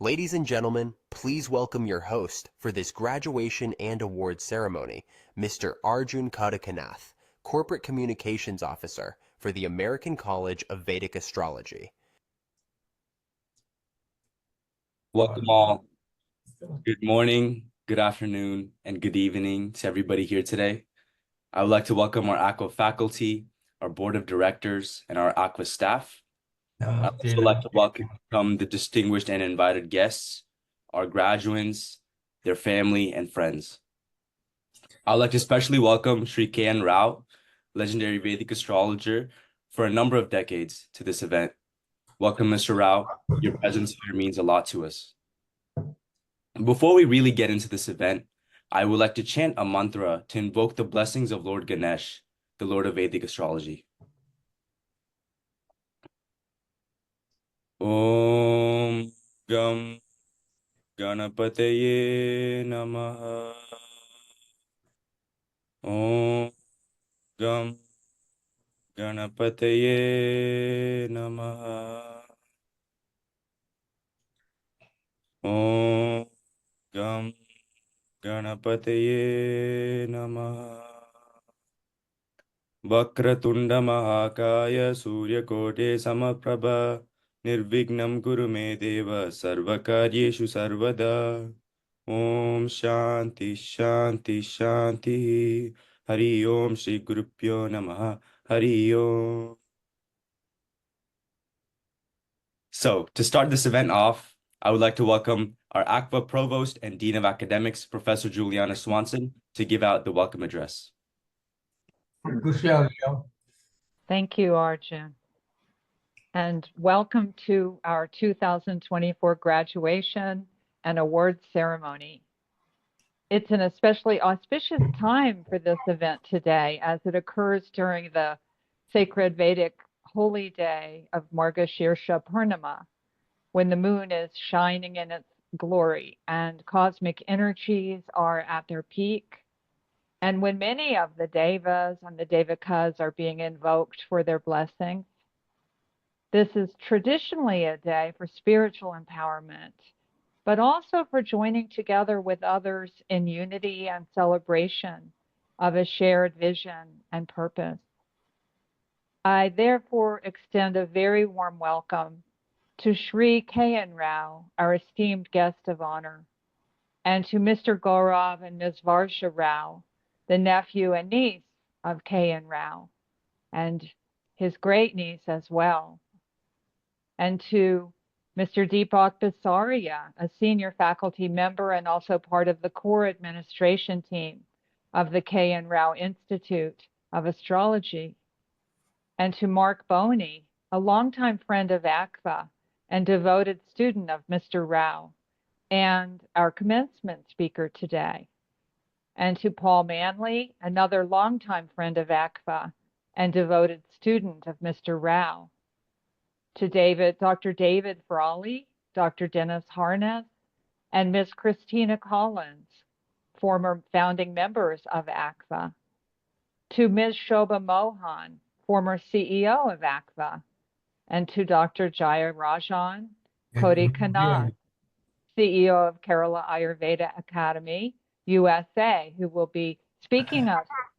Ladies and gentlemen, please welcome your host for this graduation and award ceremony, Mr. Arjun Kodikannath, Corporate Communications Officer for the American College of Vedic Astrology. Welcome all. Good morning, good afternoon, and good evening to everybody here today. I would like to welcome our ACVA faculty, our board of directors, and our ACVA staff. I'd also like to welcome the distinguished and invited guests, our graduates, their family, and friends. I'd like to especially welcome Shri K and Rao, legendary Vedic astrologer, for a number of decades to this event. Welcome, Mr. Rao. Your presence here means a lot to us. Before we really get into this event, I would like to chant a mantra to invoke the blessings of Lord Ganesh, the Lord of Vedic astrology. Om Gam Ganapataye Namaha. Om Gam Ganapataye Namaha. Om Gam Ganapataye Namaha. Vakratunda Mahakaya Suryakote Samaprabha Nirvignam Kuru Me Deva Sarvakaryeshu Sarvada. Om Shanti Shanti Shanti. Hari Om Shri Gurupyo Namaha. Hari Om. So, to start this event off, I would like to welcome our ACVA Provost and Dean of Academics, Professor Juliana Swanson, to give out the welcome address. Thank you, Arjun. And welcome to our 2024 graduation and awards ceremony. It's an especially auspicious time for this event today, as it occurs during the sacred Vedic holy day of Margashirsha Purnima, when the moon is shining in its glory and cosmic energies are at their peak, and when many of the devas and the devakas are being invoked for their blessings. This is traditionally a day for spiritual empowerment, but also for joining together with others in unity and celebration of a shared vision and purpose. I therefore extend a very warm welcome to Shri K and Rao, our esteemed guest of honor, and to Mr. Gaurav and Ms. Varsha Rao, the nephew and niece of K and Rao, and his great niece as well, and to Mr. Deepak Basaria, a senior faculty member and also part of the core administration team of the K and Rao Institute of Astrology, and to Marc Boney, a longtime friend of ACVA and devoted student of Mr. Rao, and our commencement speaker today, and to Paul Manley, another longtime friend of ACVA and devoted student of Mr. Rao, to Dr. David Frawley, Dr. Dennis Harness, and Ms. Christina Collins, former founding members of ACVA, to Ms. Shobha Mohan, former CEO of ACVA, and to Dr. Jayarajan Kodikannath, CEO of Kerala Ayurveda Academy, USA, who will be speaking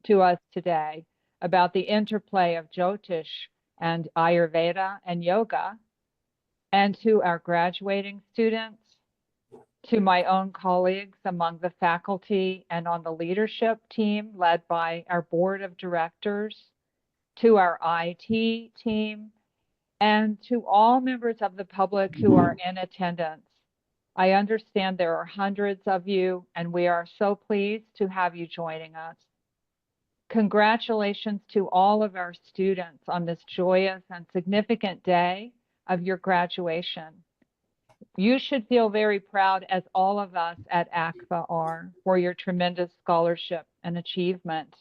to us today about the interplay of Jyotish and Ayurveda and yoga, and to our graduating students, to my own colleagues among the faculty and on the leadership team led by our board of directors, to our IT team, and to all members of the public who are in attendance. I understand there are hundreds of you, and we are so pleased to have you joining us. Congratulations to all of our students on this joyous and significant day of your graduation. You should feel very proud, as all of us at ACVA are, for your tremendous scholarship and achievement.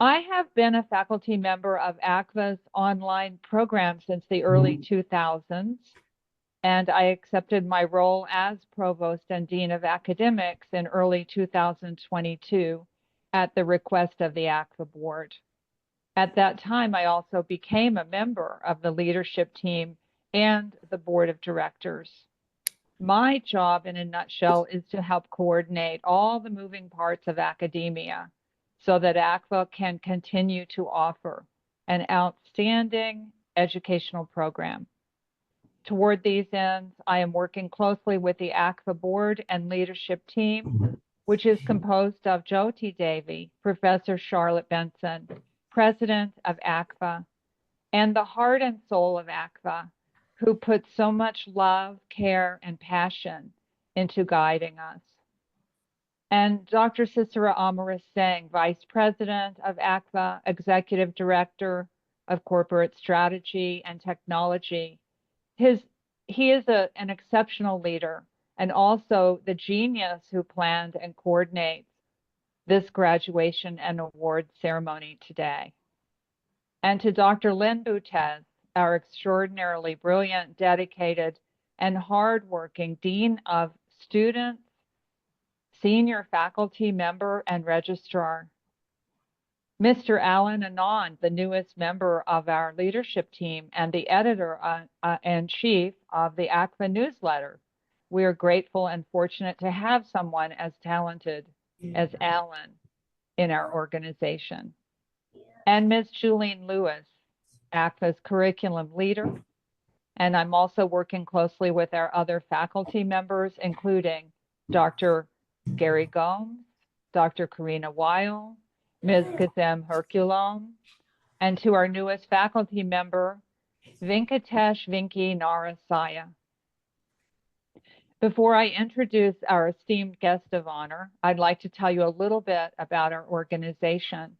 I have been a faculty member of ACVA's online program since the early 2000s, and I accepted my role as Provost and Dean of Academics in early 2022 at the request of the ACVA board. At that time, I also became a member of the leadership team and the board of directors. My job, in a nutshell, is to help coordinate all the moving parts of academia so that ACVA can continue to offer an outstanding educational program. Toward these ends, I am working closely with the ACVA board and leadership team, which is composed of Jyoti Devi, Professor Charlotte Benson, President of ACVA, and the heart and soul of ACVA, who put so much love, care, and passion into guiding us. And Dr. Sisira Amarasinghe, Vice President of ACVA, Executive Director of Corporate Strategy and Technology. He is an exceptional leader and also the genius who planned and coordinates this graduation and award ceremony today. And to Dr. Lynn Boutez, our extraordinarily brilliant, dedicated, and hardworking Dean of Students, Senior Faculty Member, and Registrar. Mr. Alan Anand, the newest member of our leadership team and the editor and chief of the ACVA newsletter. We are grateful and fortunate to have someone as talented as Alan in our organization. And Ms. Julene Lewis, ACVA's curriculum leader. And I'm also working closely with our other faculty members, including Dr. Gary Gomes, Dr. Karina Weil, Ms. Kazem Herculome, and to our newest faculty member, Venkatesh Vinki Narasaya. Before I introduce our esteemed guest of honor, I'd like to tell you a little bit about our organization.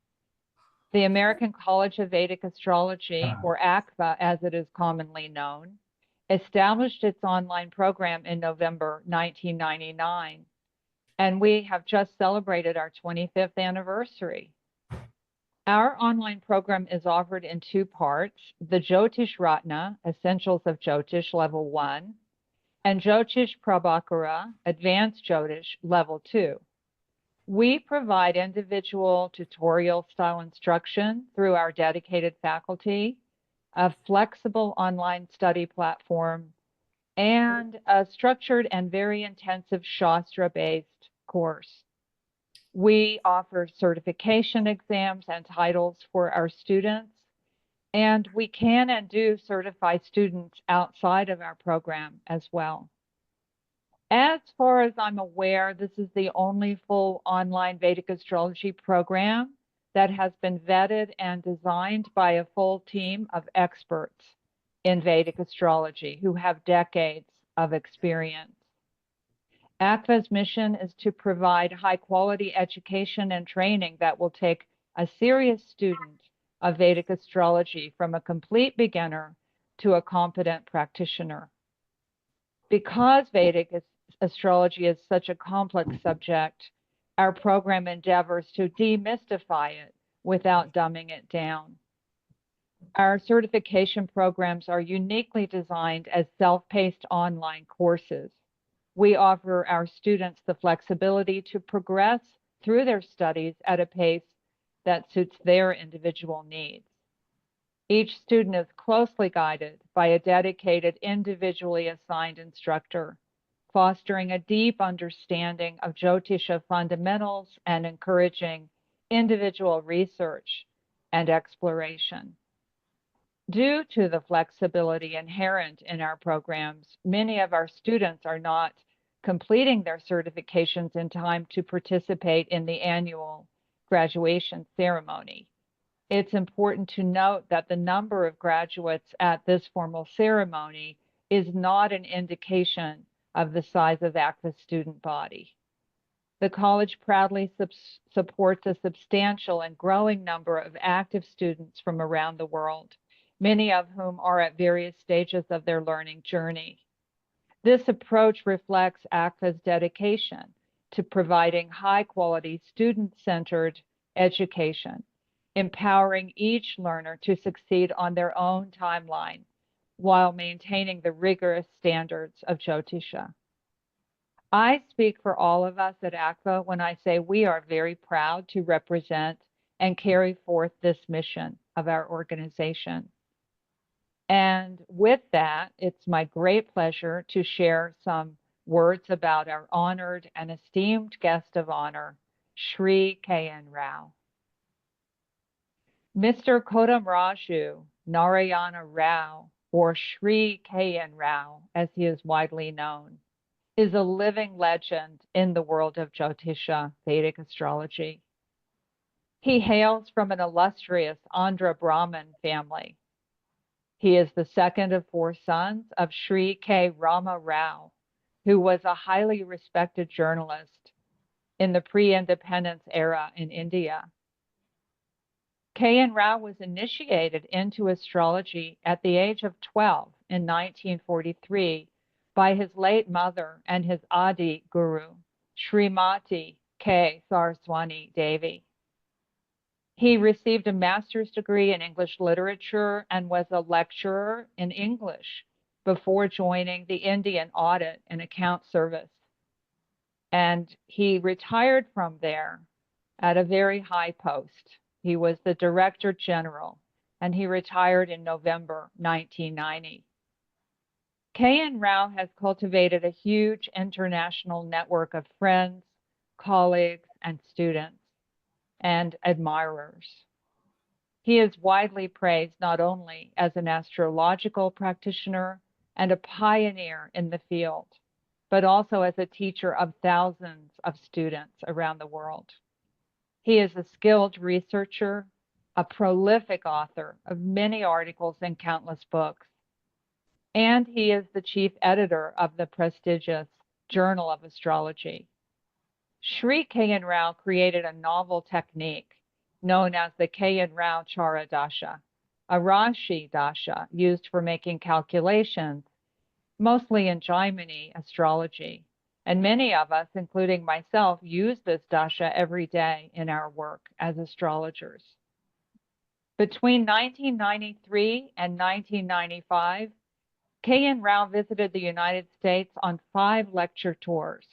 The American College of Vedic Astrology, or ACVA as it is commonly known, established its online program in November 1999, and we have just celebrated our 25th anniversary. Our online program is offered in two parts, the Jyotish Ratna, Essentials of Jyotish Level 1, and Jyotish Prabhakara, Advanced Jyotish Level 2. We provide individual tutorial style instruction through our dedicated faculty, a flexible online study platform, and a structured and very intensive Shastra-based course. We offer certification exams and titles for our students, and we can and do certify students outside of our program as well. As far as I'm aware, this is the only full online Vedic astrology program that has been vetted and designed by a full team of experts in Vedic astrology who have decades of experience. ACVA's mission is to provide high-quality education and training that will take a serious student of Vedic astrology from a complete beginner to a competent practitioner. Because Vedic astrology is such a complex subject, our program endeavors to demystify it without dumbing it down. Our certification programs are uniquely designed as self-paced online courses. We offer our students the flexibility to progress through their studies at a pace that suits their individual needs. Each student is closely guided by a dedicated, individually assigned instructor, fostering a deep understanding of Jyotisha fundamentals and encouraging individual research and exploration. Due to the flexibility inherent in our programs, many of our students are not completing their certifications in time to participate in the annual graduation ceremony. It's important to note that the number of graduates at this formal ceremony is not an indication of the size of ACVA's student body. The college proudly supports a substantial and growing number of active students from around the world, many of whom are at various stages of their learning journey. This approach reflects ACVA's dedication to providing high-quality, student-centered education, empowering each learner to succeed on their own timeline while maintaining the rigorous standards of Jyotisha. I speak for all of us at ACVA when I say we are very proud to represent and carry forth this mission of our organization. And with that, it's my great pleasure to share some words about our honored and esteemed guest of honor, Shri K. Rao. Mr. Kodamaraju Narayana Rao, or Shri K. Rao, as he is widely known, is a living legend in the world of Jyotisha, Vedic astrology. He hails from an illustrious Andhra Brahmin family. He is the second of 4 sons of Shri K. Rama Rao, who was a highly respected journalist in the pre-independence era in India. K. Rao was initiated into astrology at the age of 12 in 1943 by his late mother and his Adi guru, Srimati K. Saraswani Devi. He received a master's degree in English literature and was a lecturer in English before joining the Indian Audit and Account Service. And he retired from there at a very high post. He was the Director General, and he retired in November 1990. K. Rao has cultivated a huge international network of friends, colleagues, and students, and admirers. He is widely praised not only as an astrological practitioner and a pioneer in the field, but also as a teacher of thousands of students around the world. He is a skilled researcher, a prolific author of many articles and countless books, and he is the chief editor of the prestigious Journal of Astrology. Shri K. Rao created a novel technique known as the K. Rao Chara Dasha, a Rashi Dasha used for making calculations, mostly in Jaimini astrology. And many of us, including myself, use this Dasha every day in our work as astrologers. Between 1993 and 1995, K. Rao visited the United States on 5 lecture tours.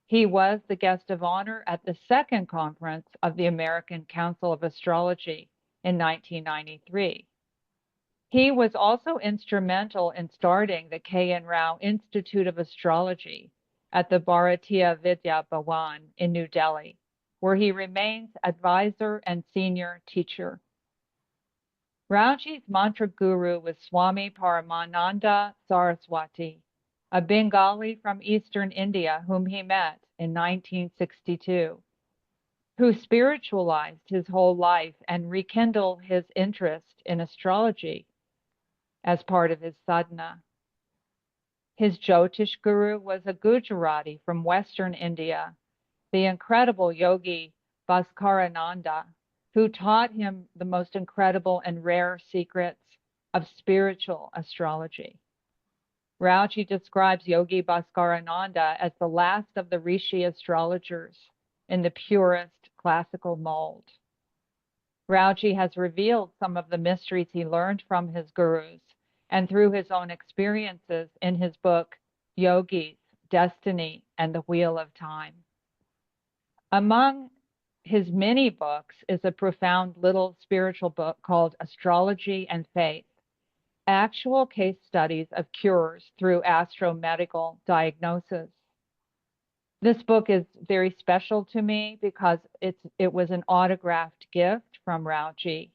He was the guest of honor at the second conference of the American Council of Astrology in 1993. He was also instrumental in starting the K. Rao Institute of Astrology at the Bharatiya Vidya Bhavan in New Delhi, where he remains advisor and senior teacher. Raoji's mantra guru was Swami Paramananda Saraswati, a Bengali from eastern India whom he met in 1962, who spiritualized his whole life and rekindled his interest in astrology as part of his sadhana. His Jyotish guru was a Gujarati from western India, the incredible yogi Bhaskarananda, who taught him the most incredible and rare secrets of spiritual astrology. Raoji describes Yogi Bhaskarananda as the last of the Rishi astrologers in the purest classical mold. Raoji has revealed some of the mysteries he learned from his gurus and through his own experiences in his book, Yogis, Destiny, and the Wheel of Time. Among his many books is a profound little spiritual book called Astrology and Faith, actual case studies of cures through astromedical diagnosis. This book is very special to me because it was an autographed gift from Raoji,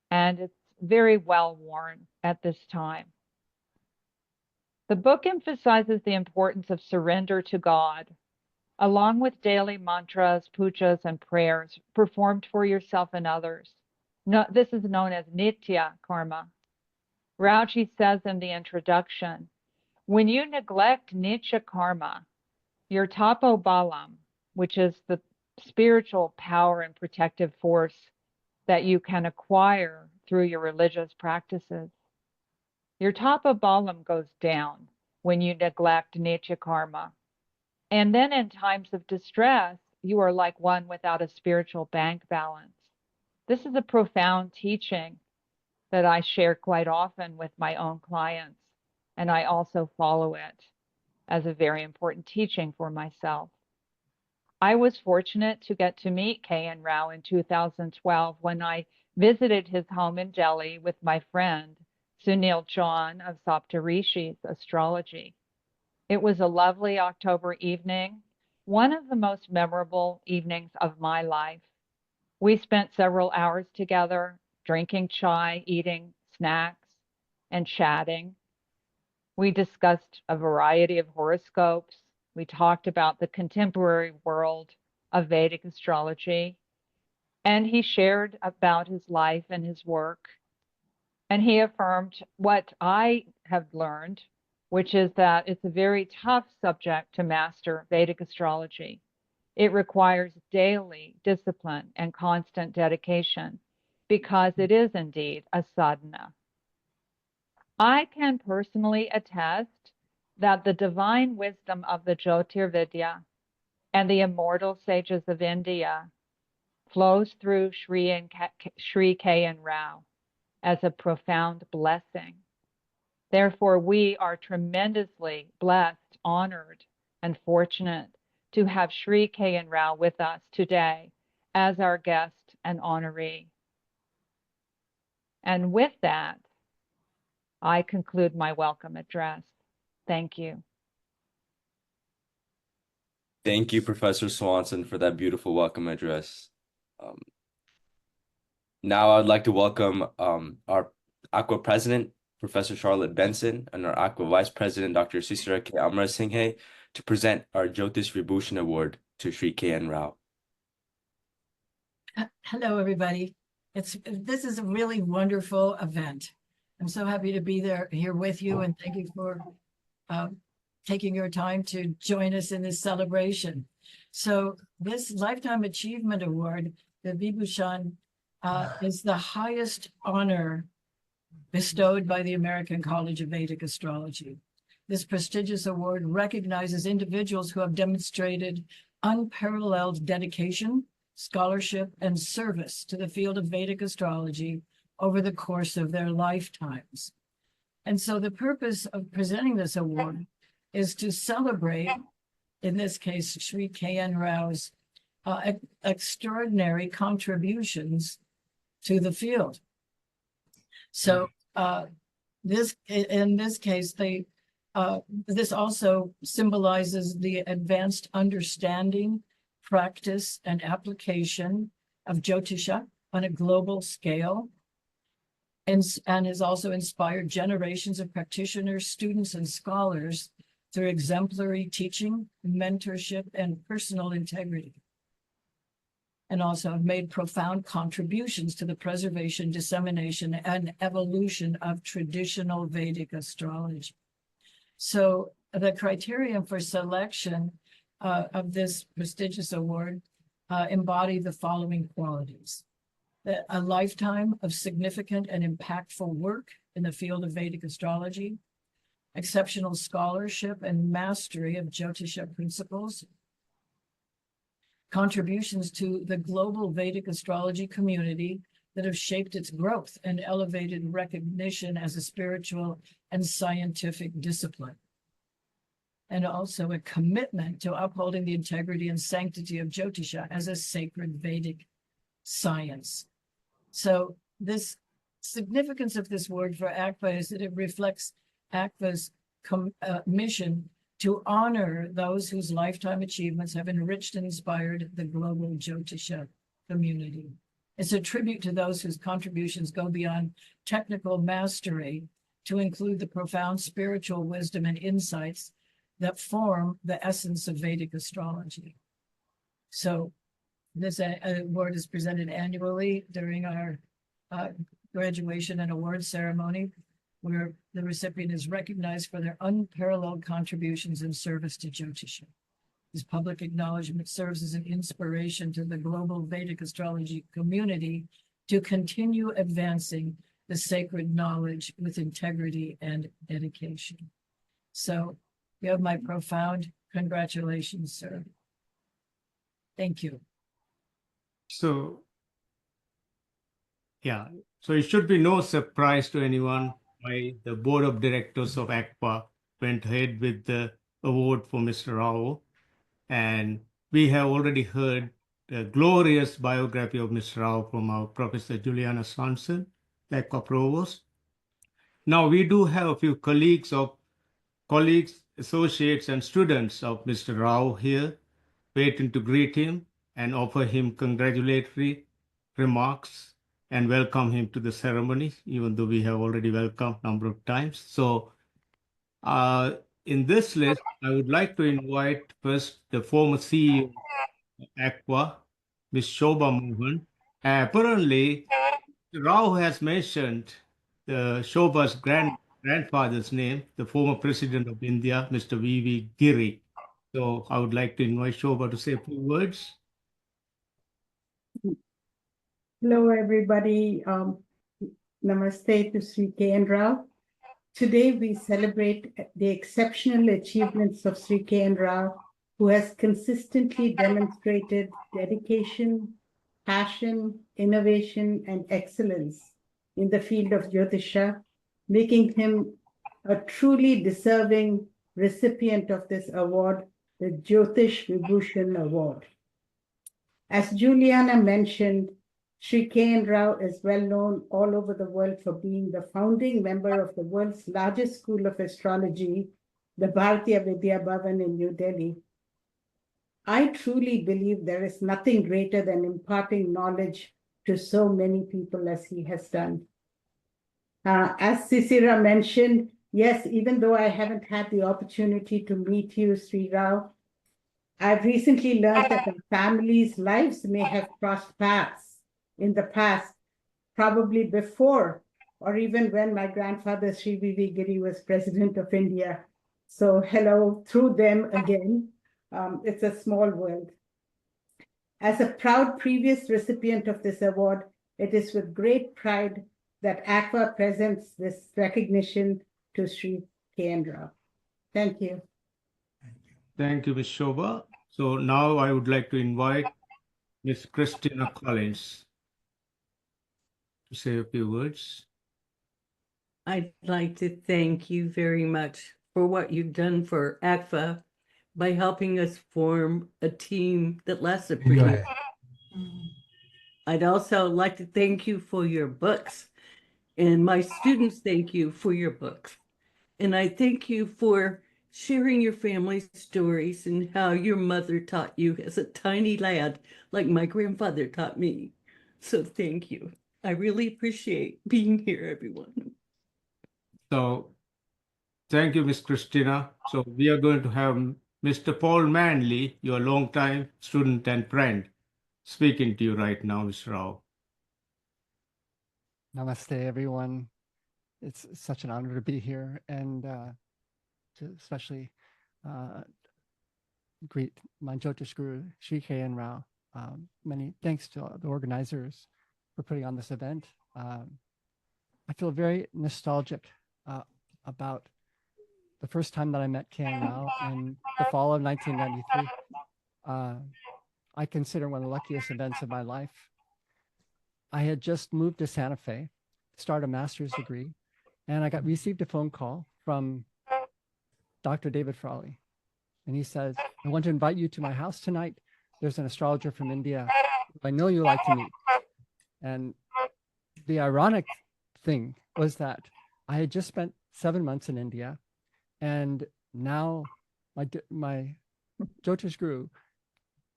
and it's very well worn at this time. The book emphasizes the importance of surrender to God, along with daily mantras, pujas, and prayers performed for yourself and others. This is known as nitya karma. Raoji says in the introduction, when you neglect nitya karma, your tapo balam, which is the spiritual power and protective force that you can acquire through your religious practices, your tapo balam goes down when you neglect nitya karma. And then in times of distress, you are like one without a spiritual bank balance. This is a profound teaching that I share quite often with my own clients, and I also follow it as a very important teaching for myself. I was fortunate to get to meet K. Rao in 2012 when I visited his home in Delhi with my friend Sunil John of Saptarishi's Astrology. It was a lovely October evening, one of the most memorable evenings of my life. We spent several hours together, drinking chai, eating snacks, and chatting. We discussed a variety of horoscopes. We talked about the contemporary world of Vedic astrology, and he shared about his life and his work. And he affirmed what I have learned, which is that it's a very tough subject to master Vedic astrology. It requires daily discipline and constant dedication because it is indeed a sadhana. I can personally attest that the divine wisdom of the Jyotirvidya and the immortal sages of India flows through Shri K and Rao as a profound blessing. Therefore, we are tremendously blessed, honored, and fortunate to have Shri K and Rao with us today as our guest and honoree. And with that, I conclude my welcome address. Thank you. Thank you, Professor Swanson, for that beautiful welcome address. Now I'd like to welcome our ACVA President, Professor Charlotte Benson, and our ACVA Vice President, Dr. Sisira K. Amarasinghe, to present our Jyotish Vibhushan Award to Shri K. N. Rao. Hello, everybody. This is a really wonderful event. I'm so happy to be here with you, and thank you for taking your time to join us in this celebration. So this Lifetime Achievement Award, the Vibhushan, is the highest honor bestowed by the American College of Vedic Astrology. This prestigious award recognizes individuals who have demonstrated unparalleled dedication, scholarship, and service to the field of Vedic astrology over the course of their lifetimes. And so the purpose of presenting this award is to celebrate, in this case, Shri K.N. Rao's extraordinary contributions to the field. So in this case, this also symbolizes the advanced understanding, practice, and application of Jyotisha on a global scale, and has also inspired generations of practitioners, students, and scholars through exemplary teaching, mentorship, and personal integrity, and also have made profound contributions to the preservation, dissemination, and evolution of traditional Vedic astrology. So the criterion for selection of this prestigious award embody the following qualities: a lifetime of significant and impactful work in the field of Vedic astrology, exceptional scholarship and mastery of Jyotisha principles, contributions to the global Vedic astrology community that have shaped its growth and elevated recognition as a spiritual and scientific discipline, and also a commitment to upholding the integrity and sanctity of Jyotisha as a sacred Vedic science. So this significance of this word for ACVA is that it reflects ACVA's mission to honor those whose lifetime achievements have enriched and inspired the global Jyotisha community. It's a tribute to those whose contributions go beyond technical mastery to include the profound spiritual wisdom and insights that form the essence of Vedic astrology. So this award is presented annually during our graduation and award ceremony, where the recipient is recognized for their unparalleled contributions and service to Jyotisha. This public acknowledgement serves as an inspiration to the global Vedic astrology community to continue advancing the sacred knowledge with integrity and dedication. So you have my profound congratulations, sir. Thank you. So, yeah, so it should be no surprise to anyone why the board of directors of ACVA went ahead with the award for Mr. Rao. And we have already heard the glorious biography of Mr. Rao from our Professor Juliana Swanson, ACVA Provost. Now we do have a few colleagues, associates, and students of Mr. Rao here, waiting to greet him and offer him congratulatory remarks and welcome him to the ceremony, even though we have already welcomed a number of times. So in this list, I would like to invite first the former CEO of ACVA, Ms. Shobha Mohan. Apparently, Rao has mentioned Shobha's grandfather's name, the former president of India, Mr. V.V. Giri. So I would like to invite Shobha to say a few words. Hello, everybody. Namaste to Shri K and Rao. Today, we celebrate the exceptional achievements of Shri K and Rao, who has consistently demonstrated dedication, passion, innovation, and excellence in the field of Jyotisha, making him a truly deserving recipient of this award, the Jyotish Vibhushan Award. As Juliana mentioned, Shri K and Rao is well known all over the world for being the founding member of the world's largest school of astrology, the Bharatiya Vidya Bhavan in New Delhi. I truly believe there is nothing greater than imparting knowledge to so many people as he has done. As Sisira mentioned, yes, even though I haven't had the opportunity to meet you, Sri Rao, I've recently learned that our families' lives may have crossed paths in the past, probably before or even when my grandfather Sri V.V. Giri was president of India. So hello through them again. It's a small world. As a proud previous recipient of this award, it is with great pride that ACVA presents this recognition to Shri K and Rao. Thank you. Thank you, Ms. Shobha. So now I would like to invite Ms. Christina Collins to say a few words. I'd like to thank you very much for what you've done for ACVA by helping us form a team that lasted for years. I'd also like to thank you for your books, and my students thank you for your books. And I thank you for sharing your family stories and how your mother taught you as a tiny lad, like my grandfather taught me. So thank you. I really appreciate being here, everyone. So thank you, Ms. Christina. So we are going to have Mr. Paul Manley, your longtime student and friend, speaking to you right now, Mr. Rao. Namaste, everyone. It's such an honor to be here and to especially greet my Jyotish Guru, Shri K and Rao. Many thanks to the organizers for putting on this event. I feel very nostalgic about the first time that I met K and Rao in the fall of 1993. I consider one of the luckiest events of my life. I had just moved to Santa Fe, start a master's degree, and I received a phone call from Dr. David Frawley. And he said, I want to invite you to my house tonight. There's an astrologer from India who I know you like to meet. And the ironic thing was that I had just spent 7 months in India, and now my Jyotish Guru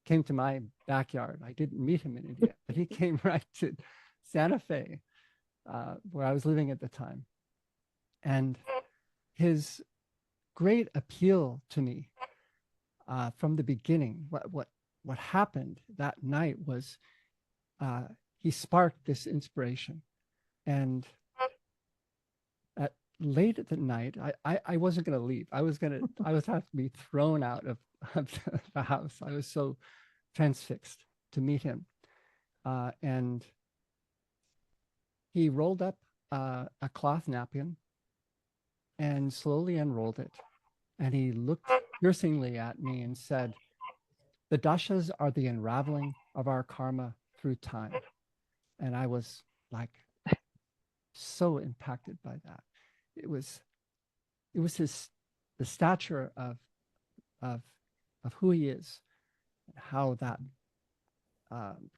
came to my backyard. I didn't meet him in India, but he came right to Santa Fe, where I was living at the time. And his great appeal to me from the beginning, what happened that night was he sparked this inspiration. And late at the night, I wasn't going to leave. I was have to be thrown out of the house. I was so transfixed to meet him. And he rolled up a cloth napkin and slowly unrolled it. And he looked piercingly at me and said, the dashas are the unraveling of our karma through time. And I was like so impacted by that. It was the stature of who he is, and how that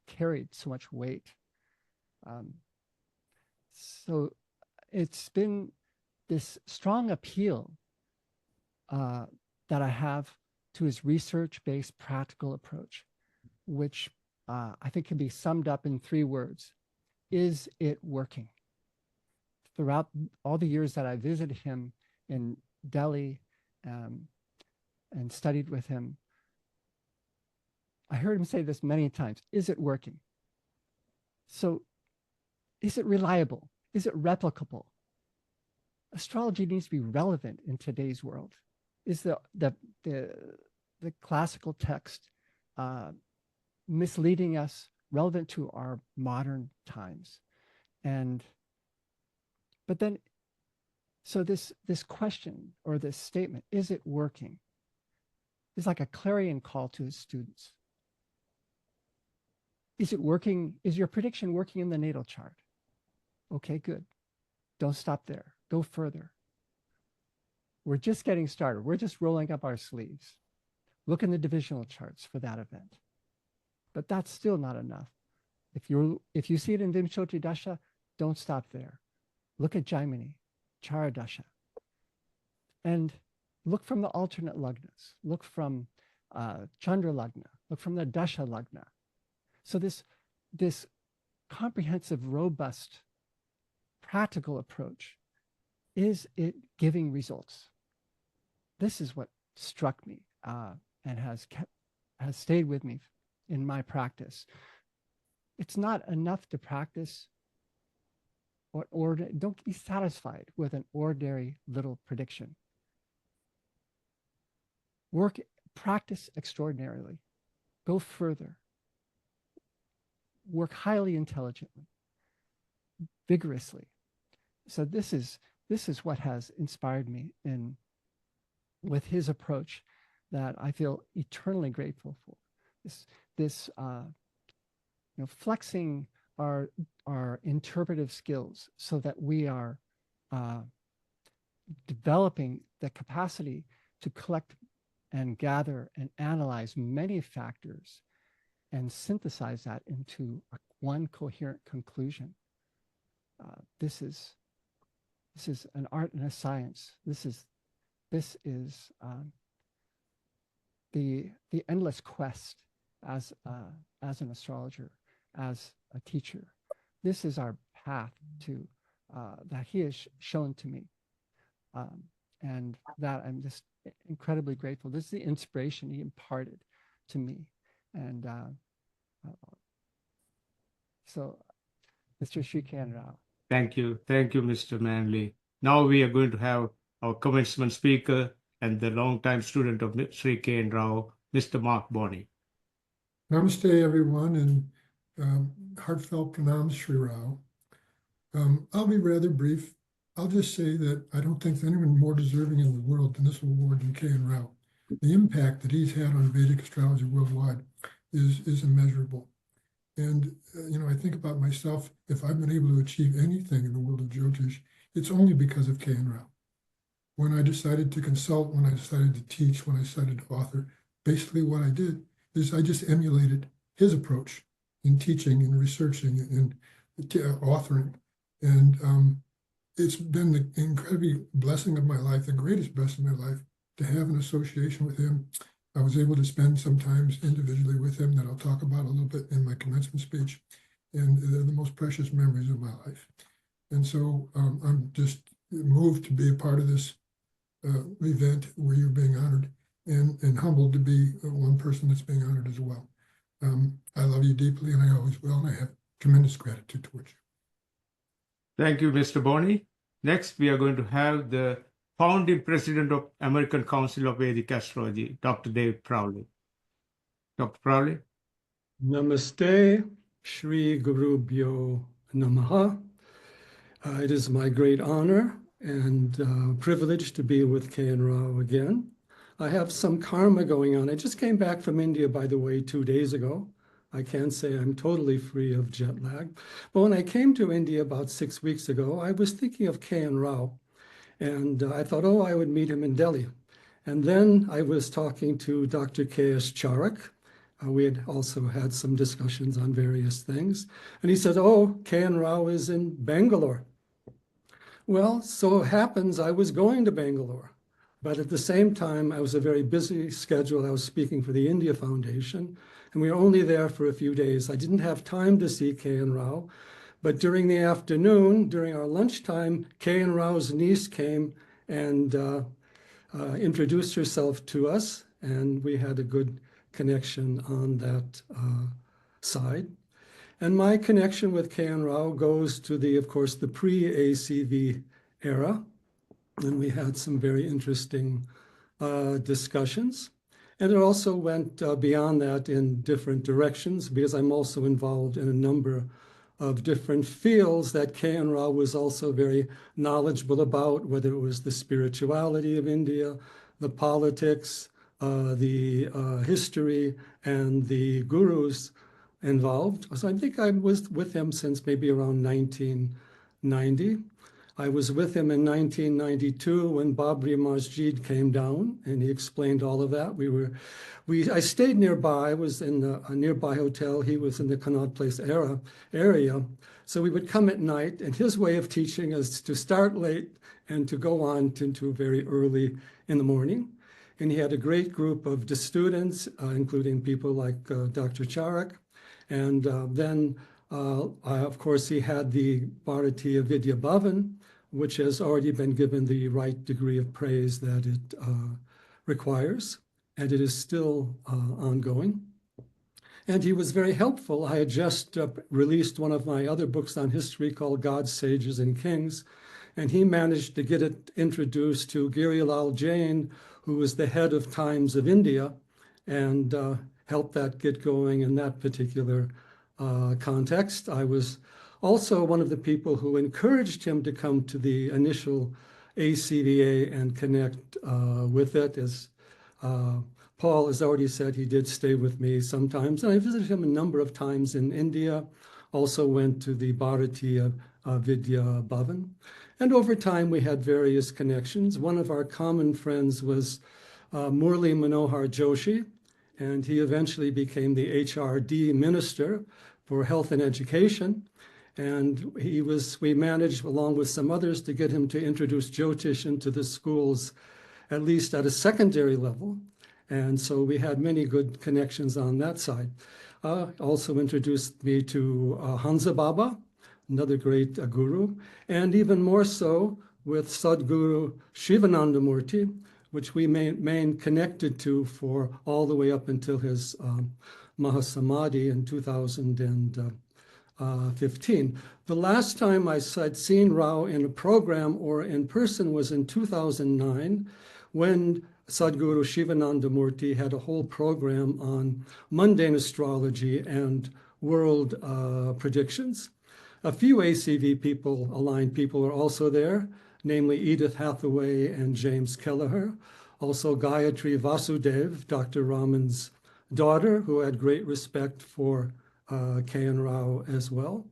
carried so much weight. So it's been this strong appeal that I have to his research-based practical approach, which I think can be summed up in 3 words. Is it working? Throughout all the years that I visited him in Delhi and studied with him, I heard him say this many times. Is it working? So is it reliable? Is it replicable? Astrology needs to be relevant in today's world. Is the classical text misleading us, relevant to our modern times? But then, so this question or this statement, is it working, is like a clarion call to his students. Is it working? Is your prediction working in the natal chart? Okay, good. Don't stop there. Go further. We're just getting started. We're just rolling up our sleeves. Look in the divisional charts for that event. But that's still not enough. If you see it in Vimshoti Dasha, don't stop there. Look at Jaimini, Chara Dasha. And look from the alternate lagnas. Look from Chandra Lagna. Look from the Dasha Lagna. So this comprehensive, robust, practical approach, is it giving results? This is what struck me and has stayed with me in my practice. It's not enough to practice or don't be satisfied with an ordinary little prediction. Practice extraordinarily. Go further. Work highly intelligently, vigorously. So this is what has inspired me with his approach that I feel eternally grateful for. This flexing our interpretive skills so that we are developing the capacity to collect and gather and analyze many factors and synthesize that into one coherent conclusion. This is an art and a science. This is the endless quest as an astrologer, as a teacher. This is our path to that he has shown to me, and that I'm just incredibly grateful. This is the inspiration he imparted to me, and so, Mr. Shri K. Rao. Thank you, Mr. Manley. Now we are going to have our commencement speaker and the longtime student of Shri K. Rao, Mr. Marc Boney. Namaste, everyone, and heartfelt pranams, Shri Rao. I'll be rather brief. I'll just say that I don't think there's anyone more deserving in the world than this award than K. Rao. The impact that he's had on Vedic astrology worldwide is immeasurable. And, I think about myself, if I've been able to achieve anything in the world of Jyotish, it's only because of K. Rao. When I decided to consult, when I decided to teach, when I decided to author, basically what I did is I just emulated his approach in teaching and researching and authoring. And it's been the incredible blessing of my life, the greatest blessing of my life, to have an association with him. I was able to spend some time individually with him that I'll talk about a little bit in my commencement speech. And they're the most precious memories of my life. And so I'm just moved to be a part of this event where you're being honored, and humbled to be one person that's being honored as well. I love you deeply, and I always will, and I have tremendous gratitude towards you. Thank you, Mr. Boney. Next, we are going to have the founding president of American Council of Vedic Astrology, Dr. David Frawley. Dr. Frawley. Namaste, Shri Gurubhyo Namaha. It is my great honor and privilege to be with K. Rao again. I have some karma going on. I just came back from India, by the way, 2 days ago. I can't say I'm totally free of jet lag. But when I came to India about 6 weeks ago, I was thinking of K. Rao. And I thought, I would meet him in Delhi. And then I was talking to Dr. K.S. Charak. We had also had some discussions on various things. And he said, K. Rao is in Bangalore. Well, so it happens I was going to Bangalore, but at the same time, I was a very busy schedule. I was speaking for the India Foundation, and we were only there for a few days. I didn't have time to see K.N. Rao, but during the afternoon, during our lunchtime, K.N. Rao's niece came and introduced herself to us, and we had a good connection on that side. And my connection with K.N. Rao goes to the, of course, the pre-ACV era, and we had some very interesting discussions. And it also went beyond that in different directions, because I'm also involved in a number of different fields that K.N. Rao was also very knowledgeable about, whether it was the spirituality of India, the politics, the history, and the gurus involved. So I think I was with him since maybe around 1990. I was with him in 1992 when Babri Masjid came down, and he explained all of that. I stayed nearby. I was in a nearby hotel. He was in the Connaught Place area. So we would come at night, and his way of teaching is to start late and to go on into very early in the morning. And he had a great group of students, including people like Dr. Charak. And then, of course, he had the Bharatiya Vidya Bhavan, which has already been given the right degree of praise that it requires, and it is still ongoing. And he was very helpful. I had just released one of my other books on history called Gods, Sages, and Kings, and he managed to get it introduced to Girilal Jain, who was the head of Times of India, and helped that get going in that particular context. I was also one of the people who encouraged him to come to the initial ACVA and connect with it. As Paul has already said, he did stay with me sometimes. And I visited him a number of times in India, also went to the Bharatiya Vidya Bhavan. And over time, we had various connections. One of our common friends was Murli Manohar Joshi, and he eventually became the HRD Minister for Health and Education. And we managed, along with some others, to get him to introduce Jyotish into the schools, at least at a secondary level. And so we had many good connections on that side. Also introduced me to Hansa Baba, another great guru, and even more so with Sadhguru Shivananda Murti, which we remained connected to for all the way up until his Mahasamadhi in 2015. The last time I had seen Rao in a program or in person was in 2009, when Sadhguru Shivananda Murti had a whole program on mundane astrology and world predictions. A few ACV people, aligned people, are also there, namely Edith Hathaway and James Kelleher. Also Gayatri Vasudev, Dr. Raman's daughter, who had great respect for K.N. Rao as well.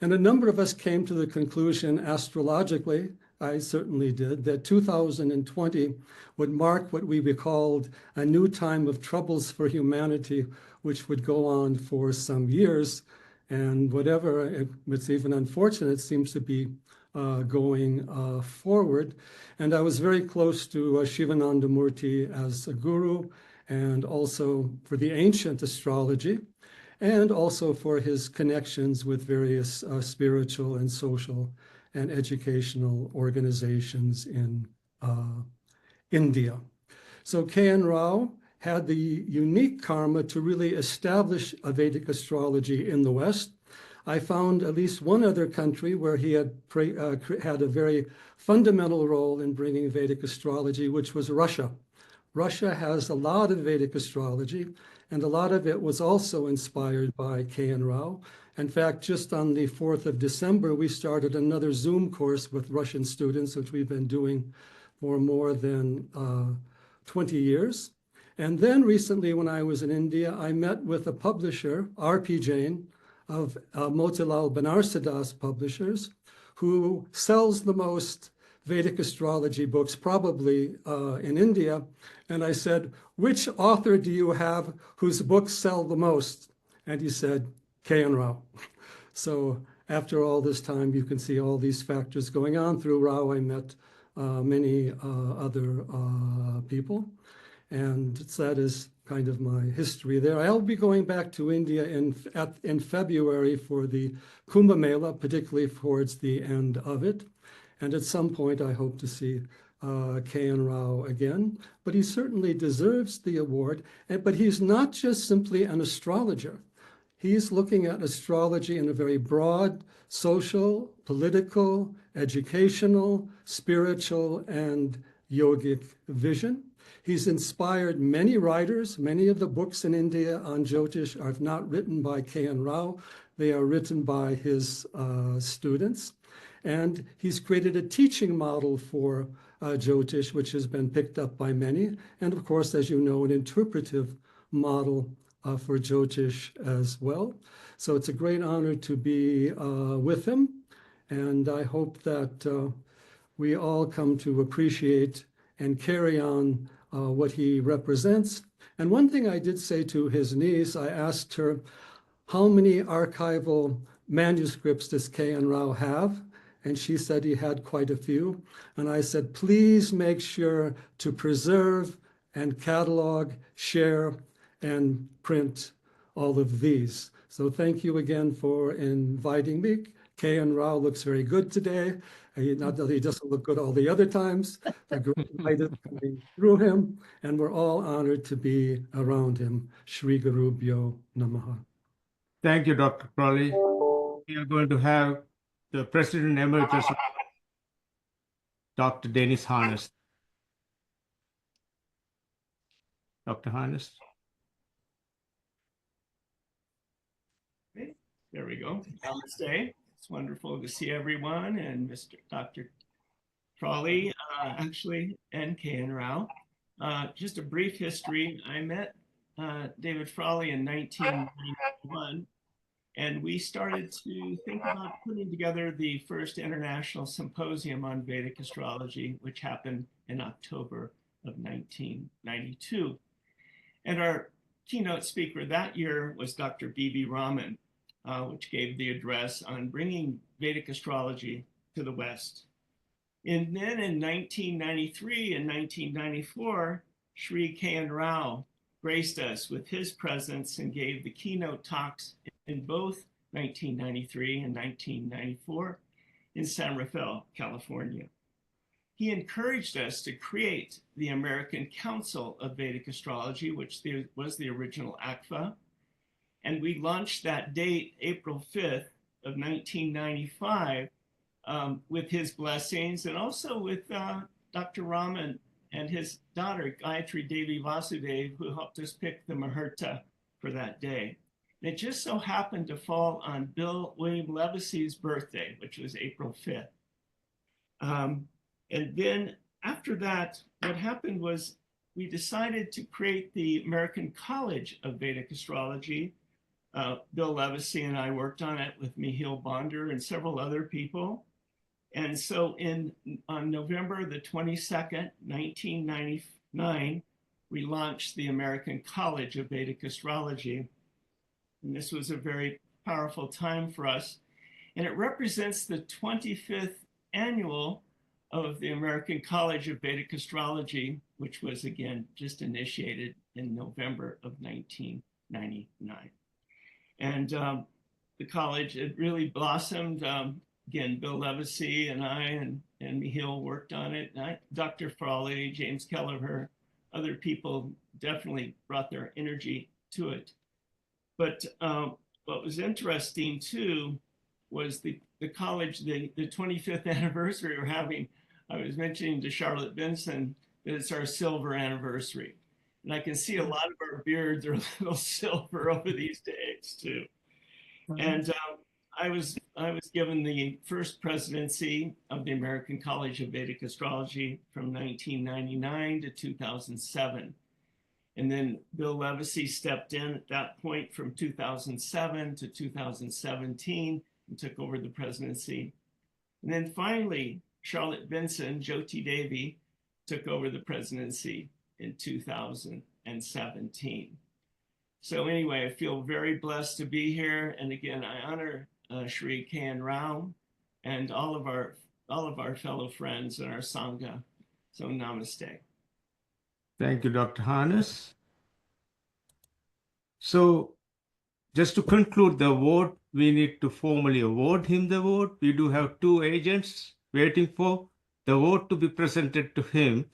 And a number of us came to the conclusion, astrologically, I certainly did, that 2020 would mark what we called a new time of troubles for humanity, which would go on for some years. And whatever, it's even unfortunate, seems to be going forward. And I was very close to Shivananda Murti as a guru, and also for the ancient astrology, and also for his connections with various spiritual and social and educational organizations in India. So K.N. Rao had the unique karma to really establish a Vedic astrology in the West. I found at least one other country where he had had a very fundamental role in bringing Vedic astrology, which was Russia. Russia has a lot of Vedic astrology, and a lot of it was also inspired by K.N. Rao. In fact, just on the 4th of December, we started another Zoom course with Russian students, which we've been doing for more than 20 years. And then recently, when I was in India, I met with a publisher, R.P. Jain, of Motilal Banarsidass Publishers, who sells the most Vedic astrology books probably in India. And I said, which author do you have whose books sell the most? And he said, K.N. Rao. So after all this time, you can see all these factors going on. Through Rao, I met many other people. And that is kind of my history there. I'll be going back to India in February for the Kumbh Mela, particularly towards the end of it. And at some point, I hope to see K.N. Rao again. But he certainly deserves the award. But he's not just simply an astrologer. He's looking at astrology in a very broad social, political, educational, spiritual, and yogic vision. He's inspired many writers. Many of the books in India on Jyotish are not written by K.N. Rao. They are written by his students. And he's created a teaching model for Jyotish, which has been picked up by many. And of course, as you know, an interpretive model for Jyotish as well. So it's a great honor to be with him. And I hope that we all come to appreciate and carry on what he represents. And one thing I did say to his niece, I asked her, how many archival manuscripts does K.N. Rao have? And she said he had quite a few. And I said, please make sure to preserve and catalog, share, and print all of these. So thank you again for inviting me. K.N. Rao looks very good today. Not that he doesn't look good all the other times. The great light is coming through him, and we're all honored to be around him. Shri Gurubhyo Namaha. Thank you, Dr. Frawley. We are going to have the President Emeritus, Dr. Dennis Harness. Dr. Harness. There we go. Namaste. It's wonderful to see everyone and Dr. Frawley, actually, and K.N. Rao. Just a brief history. I met David Frawley in 1991, and we started to think about putting together the first international symposium on Vedic astrology, which happened in October of 1992. And our keynote speaker that year was Dr. B.B. Raman, which gave the address on bringing Vedic astrology to the West. And then in 1993 and 1994, Shri K.N. Rao graced us with his presence and gave the keynote talks in both 1993 and 1994 in San Rafael, California. He encouraged us to create the American Council of Vedic Astrology, which was the original ACVA. And we launched that date, April 5th of 1995, with his blessings, and also with Dr. Raman and his daughter, Gayatri Devi Vasudev, who helped us pick the Muhurta for that day. And it just so happened to fall on Bill William Levacy's birthday, which was April 5th. And then after that, what happened was we decided to create the American College of Vedic Astrology. Bill Levacy and I worked on it with Michiel Bonder and several other people. And so on November the 22nd, 1999, we launched the American College of Vedic Astrology. And this was a very powerful time for us. And it represents the 25th annual of the American College of Vedic Astrology, which was, again, just initiated in November of 1999. And the college, it really blossomed. Again, Bill Levacy and I and Michiel worked on it. Dr. Frawley, James Kelleher, other people definitely brought their energy to it. But what was interesting too was the college, the 25th anniversary we're having. I was mentioning to Charlotte Benson that it's our silver anniversary. And I can see a lot of our beards are a little silver over these days too. And I was given the first presidency of the American College of Vedic Astrology from 1999 to 2007. And then Bill Levacy stepped in at that point from 2007 to 2017 and took over the presidency. And then finally, Charlotte Benson, Jyoti Devi, took over the presidency in 2017. So anyway, I feel very blessed to be here. And again, I honor Shri K Rao, and all of our fellow friends in our Sangha. So namaste. Thank you, Dr. Harness. So, just to conclude the vote, we need to formally award him the vote. We do have 2 agents waiting for the vote to be presented to him.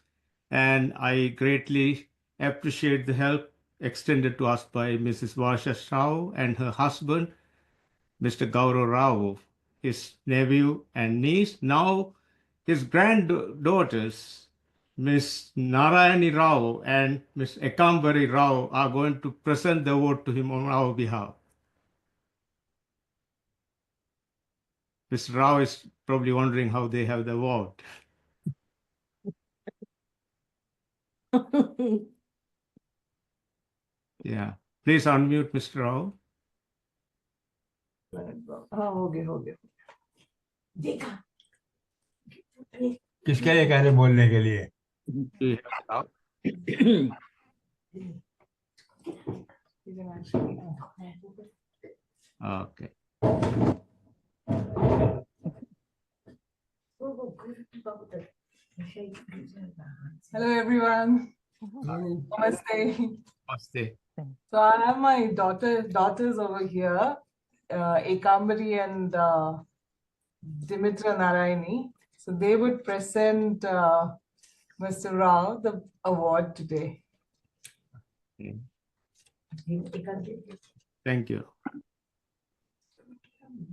And I greatly appreciate the help extended to us by Mrs. Vasha Rao and her husband, Mr. Gaurav Rao, his nephew and niece. Now, his granddaughters, Miss Narayani Rao and Miss Ekambari Rao, are going to present the vote to him on our behalf. Mr. Rao is probably wondering how they have the vote. Yeah. Please unmute Mr. Rao. हो गया किसके लिए कह रहे बोलने के लिए? Okay. Hello everyone. Namaste. Namaste. So I have my daughters over here, Ekambari and Dimitra Narayani. So they would present Mr. Rao the award today. Thank you.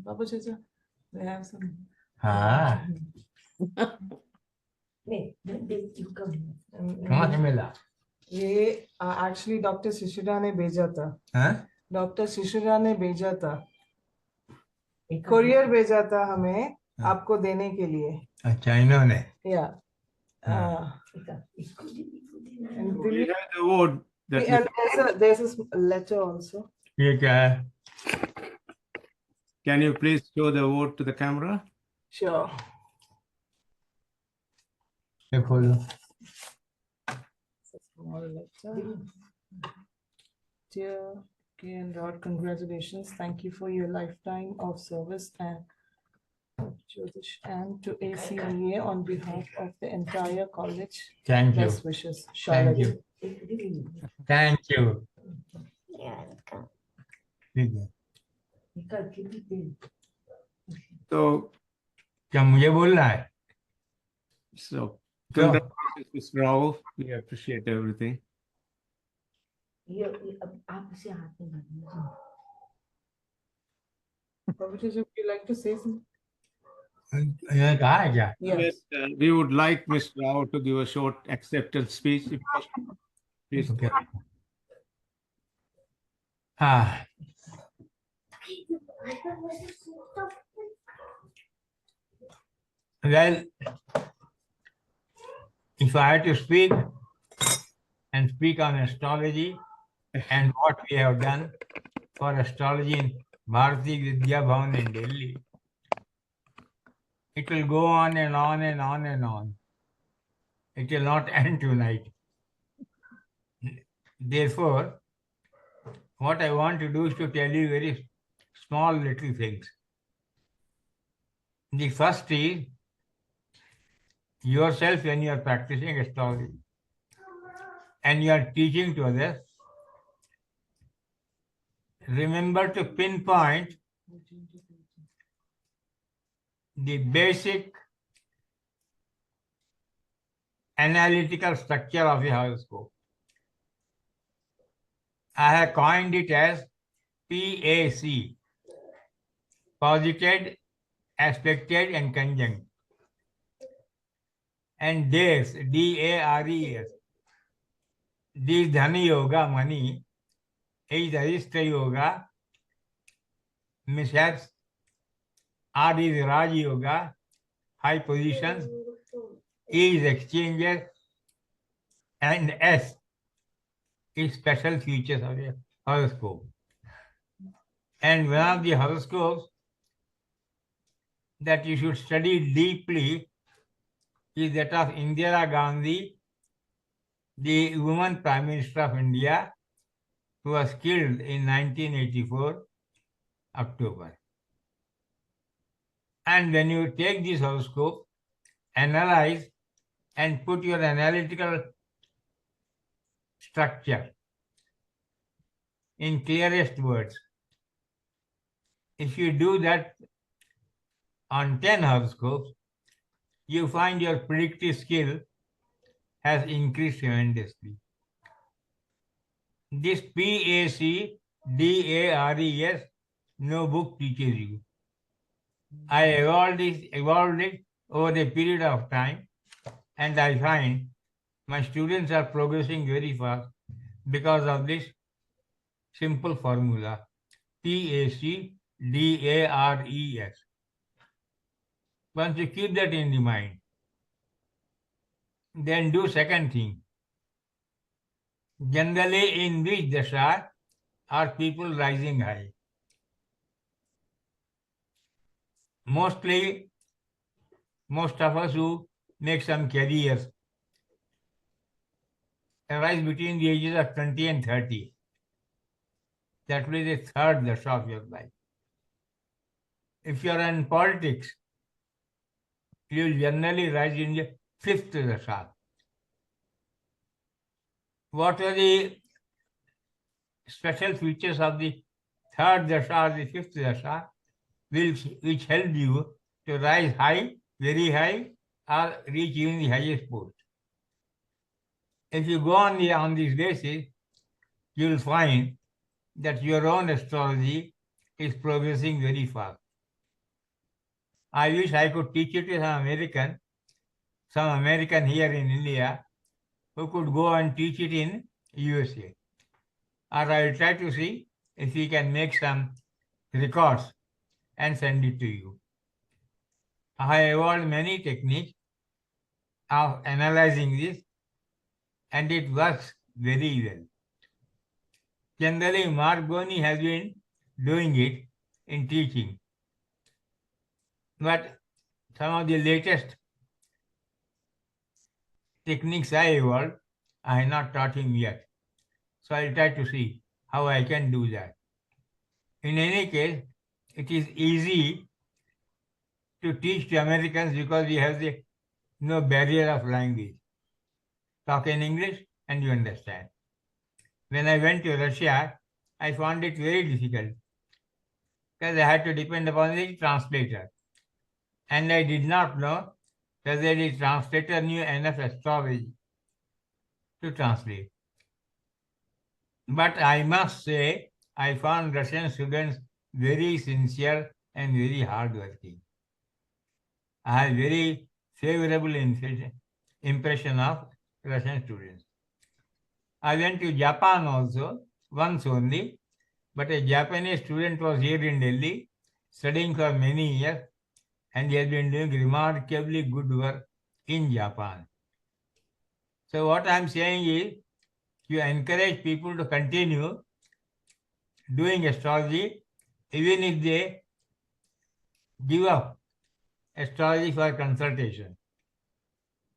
Babu Chacha, they have some. हाँ कहाँ से मिला? ये actually Dr. Sisira ने भेजा था. हाँ doctor शिशिरा ने भेजा था, कुरियर भेजा था हमें आपको देने के लिए. अच्छा इन्होंने Yeah. And We have the award that there's a letter also. ये क्या है? Can you please show the award to the camera? Sure. ये खोलो. Small letter. Dear K and Rod, congratulations. Thank you for your lifetime of service and to ACVA on behalf of the entire college. Thank you. Best wishes. Thank Charlotte. you. Thank you. ठीक है. So, क्या मुझे बोलना है? so congratulations, Mr. Rao. We appreciate everything. Would you like to say something? ये कहा है क्या? Yes, we would like Mr. Rao to give a short acceptance speech. If possible. Please. Okay. हाँ. Well, if I had to speak on astrology and what we have done for astrology in Bharati Vidya Bhavan in Delhi, it will go on and on and on and on. It will not end tonight. Therefore, what I want to do is to tell you very small little things. The first is yourself when you are practicing astrology and you are teaching to others, remember to pinpoint the basic analytical structure of the horoscope. I have coined it as PAC, posited, aspected, and conjunct. And dares, DARES. This Dhani Yoga, money, is Arista Yoga, mishaps, R is Raj Yoga, high positions, E is exchanges, and S is special features of the horoscope. And one of the horoscopes that you should study deeply is that of Indira Gandhi, the woman Prime Minister of India, who was killed in 1984, October. And when you take this horoscope, analyze and put your analytical structure in clearest words. If you do that on 10 horoscopes, you find your predictive skill has increased tremendously. This PACDARES, no book teaches you. I evolved it over a period of time, and I find my students are progressing very fast because of this simple formula, PACDARES. Once you keep that in the mind, then do second thing. Generally, in which dasha are people rising high? Mostly, most of us who make some careers arise between the ages of 20 and 30. That will be the third dasha of your life. If you are in politics, you will generally rise in the fifth dasha. What are the special features of the third dasha or the fifth dasha which help you to rise high, very high, or reach even the highest post? If you go on this basis, you will find that your own astrology is progressing very fast. I wish I could teach it to some American here in India who could go and teach it in USA. Or I will try to see if we can make some records and send it to you. I evolved many techniques of analyzing this, and it works very well. Generally, Marc Boney has been doing it in teaching. But some of the latest techniques I evolved, I have not taught him yet. So I'll try to see how I can do that. In any case, it is easy to teach to Americans because we have no barrier of language. Talk in English and you understand. When I went to Russia, I found it very difficult because I had to depend upon the translator. And I did not know whether the translator knew enough astrology to translate. But I must say, I found Russian students very sincere and very hardworking. I have very favorable impression of Russian students. I went to Japan also, once only, but a Japanese student was here in Delhi, studying for many years, and he has been doing remarkably good work in Japan. So what I am saying is, you encourage people to continue doing astrology, even if they give up astrology for consultation.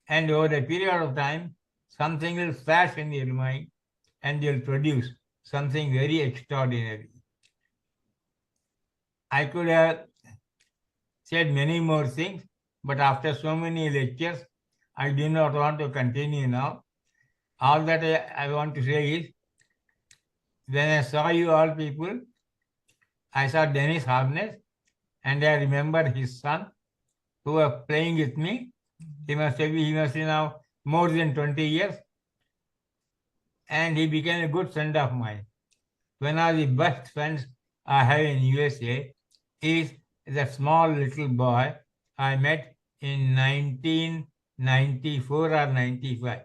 And over a period of time, something will flash in their mind and they will produce something very extraordinary. I could have said many more things, but after so many lectures, I do not want to continue now. All that I want to say is, when I saw you all people, I saw Dennis Harness, and I remember his son who was playing with me. He must be now more than 20 years. And he became a good friend of mine. One of the best friends I have in USA is the small little boy I met in 1994 or 95.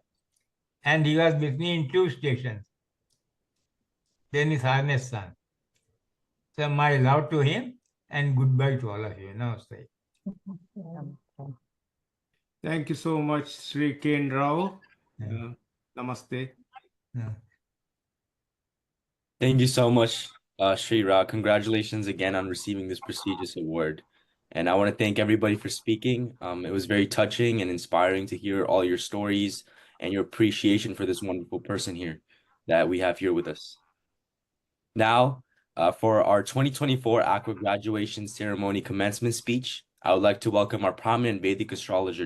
And he was with me in 2 stations. Dennis Harness' son. So my love to him and goodbye to all of you. Namaste. Thank you so much, Shri K and Rao. Namaste. Thank you so much, Shri Ra. Congratulations again on receiving this prestigious award. And I want to thank everybody for speaking. It was very touching and inspiring to hear all your stories and your appreciation for this wonderful person here that we have here with us. Now, for our 2024 ACVA graduation ceremony commencement speech, I would like to welcome our prominent Vedic astrologer,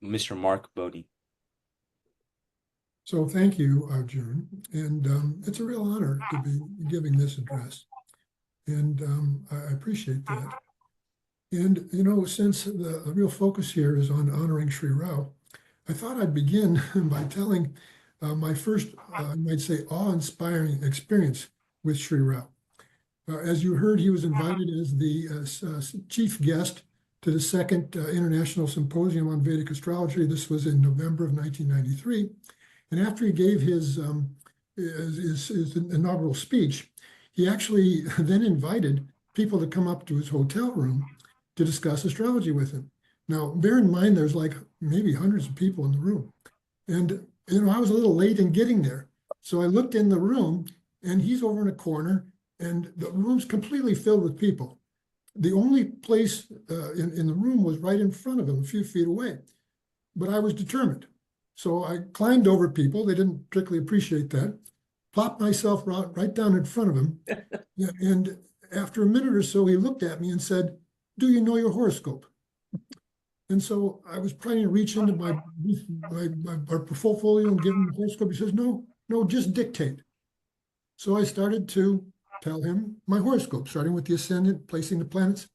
Mr. Marc Boney. So thank you, Arjun. And it's a real honor to be giving this address. And I appreciate that. And, you know, since the real focus here is on honoring Shri Rao, I thought I'd begin by telling my first, I might say, awe-inspiring experience with Shri Rao. As you heard, he was invited as the chief guest to the second International Symposium on Vedic Astrology. This was in November of 1993. And after he gave his inaugural speech, he actually then invited people to come up to his hotel room to discuss astrology with him. Now, bear in mind, there's like maybe hundreds of people in the room. And, you know, I was a little late in getting there. So I looked in the room and he's over in a corner and the room's completely filled with people. The only place in the room was right in front of him, a few feet away. But I was determined. So I climbed over people. They didn't particularly appreciate that. Plopped myself right down in front of him. And after a minute or so, he looked at me and said, "Do you know your horoscope?" And so I was trying to reach into my portfolio and give him the horoscope. He says, no, just dictate. So I started to tell him my horoscope, starting with the ascendant, placing the planets.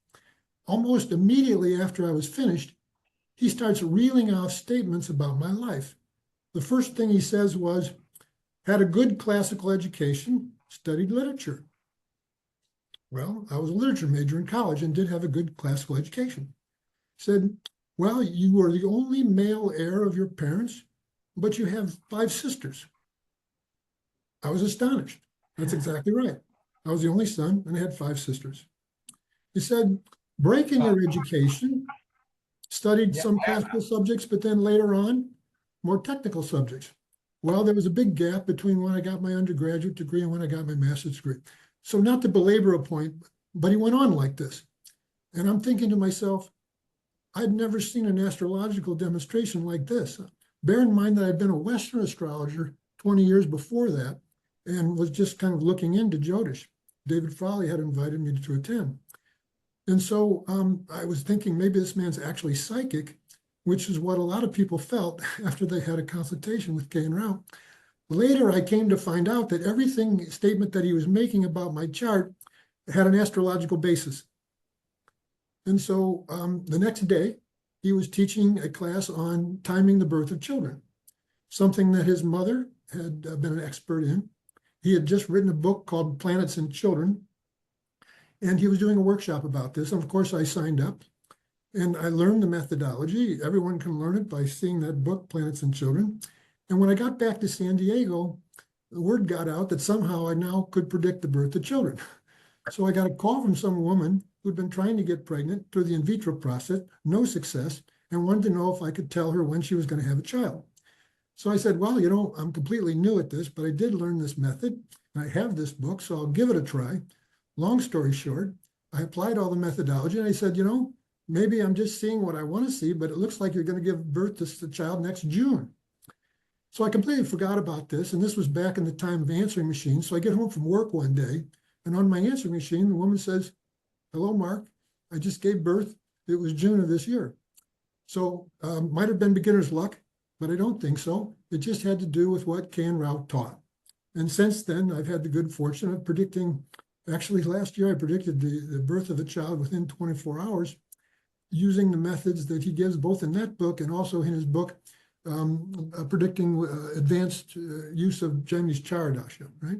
Almost immediately after I was finished, he starts reeling off statements about my life. The first thing he says was, had a good classical education, studied literature. Well, I was a literature major in college and did have a good classical education. Said, well, you were the only male heir of your parents, but you have 5 sisters. I was astonished. That's exactly right. I was the only son and I had 5 sisters. He said, break in your education, studied some classical subjects, but then later on, more technical subjects. Well, there was a big gap between when I got my undergraduate degree and when I got my master's degree. So not to belabor a point, but he went on like this. And I'm thinking to myself, I'd never seen an astrological demonstration like this. Bear in mind that I'd been a Western astrologer 20 years before that and was just kind of looking into Jyotish. David Frawley had invited me to attend. And so I was thinking maybe this man's actually psychic, which is what a lot of people felt after they had a consultation with K and Rao. Later, I came to find out that everything statement that he was making about my chart had an astrological basis. And so the next day, he was teaching a class on timing the birth of children, something that his mother had been an expert in. He had just written a book called Planets and Children, and he was doing a workshop about this. And of course, I signed up, and I learned the methodology. Everyone can learn it by seeing that book, Planets and Children. And when I got back to San Diego, the word got out that somehow I now could predict the birth of children. So I got a call from some woman who'd been trying to get pregnant through the in vitro process, no success, and wanted to know if I could tell her when she was going to have a child. So I said, well, you know, I'm completely new at this, but I did learn this method. And I have this book, so I'll give it a try. Long story short, I applied all the methodology and I said, you know, maybe I'm just seeing what I want to see, but it looks like you're going to give birth to the child next June. So I completely forgot about this. And this was back in the time of answering machines. So I get home from work one day, and on my answering machine, the woman says, hello, Mark, I just gave birth. It was June of this year. So might have been beginner's luck, but I don't think so. It just had to do with what K and Rao taught. And since then, I've had the good fortune of predicting, actually last year, I predicted the birth of a child within 24 hours using the methods that he gives both in that book and also in his book, predicting advanced use of Chinese Charadasha, right?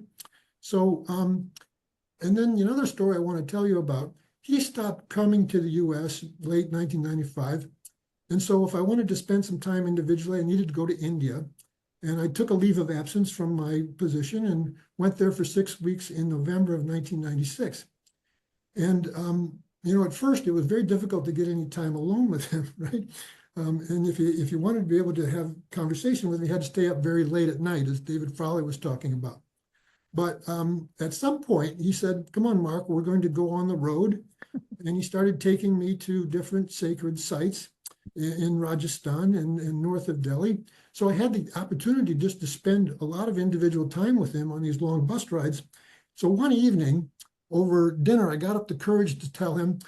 So, and then another story I want to tell you about, he stopped coming to the US late 1995. And so if I wanted to spend some time individually, I needed to go to India. And I took a leave of absence from my position and went there for 6 weeks in November of 1996. And, you know, at first it was very difficult to get any time alone with him, right? And if you wanted to be able to have conversation with him, you had to stay up very late at night, as David Frawley was talking about. But at some point, he said, come on, Mark, we're going to go on the road. And he started taking me to different sacred sites in Rajasthan and north of Delhi. So I had the opportunity just to spend a lot of individual time with him on these long bus rides. So one evening over dinner, I got up the courage to tell him,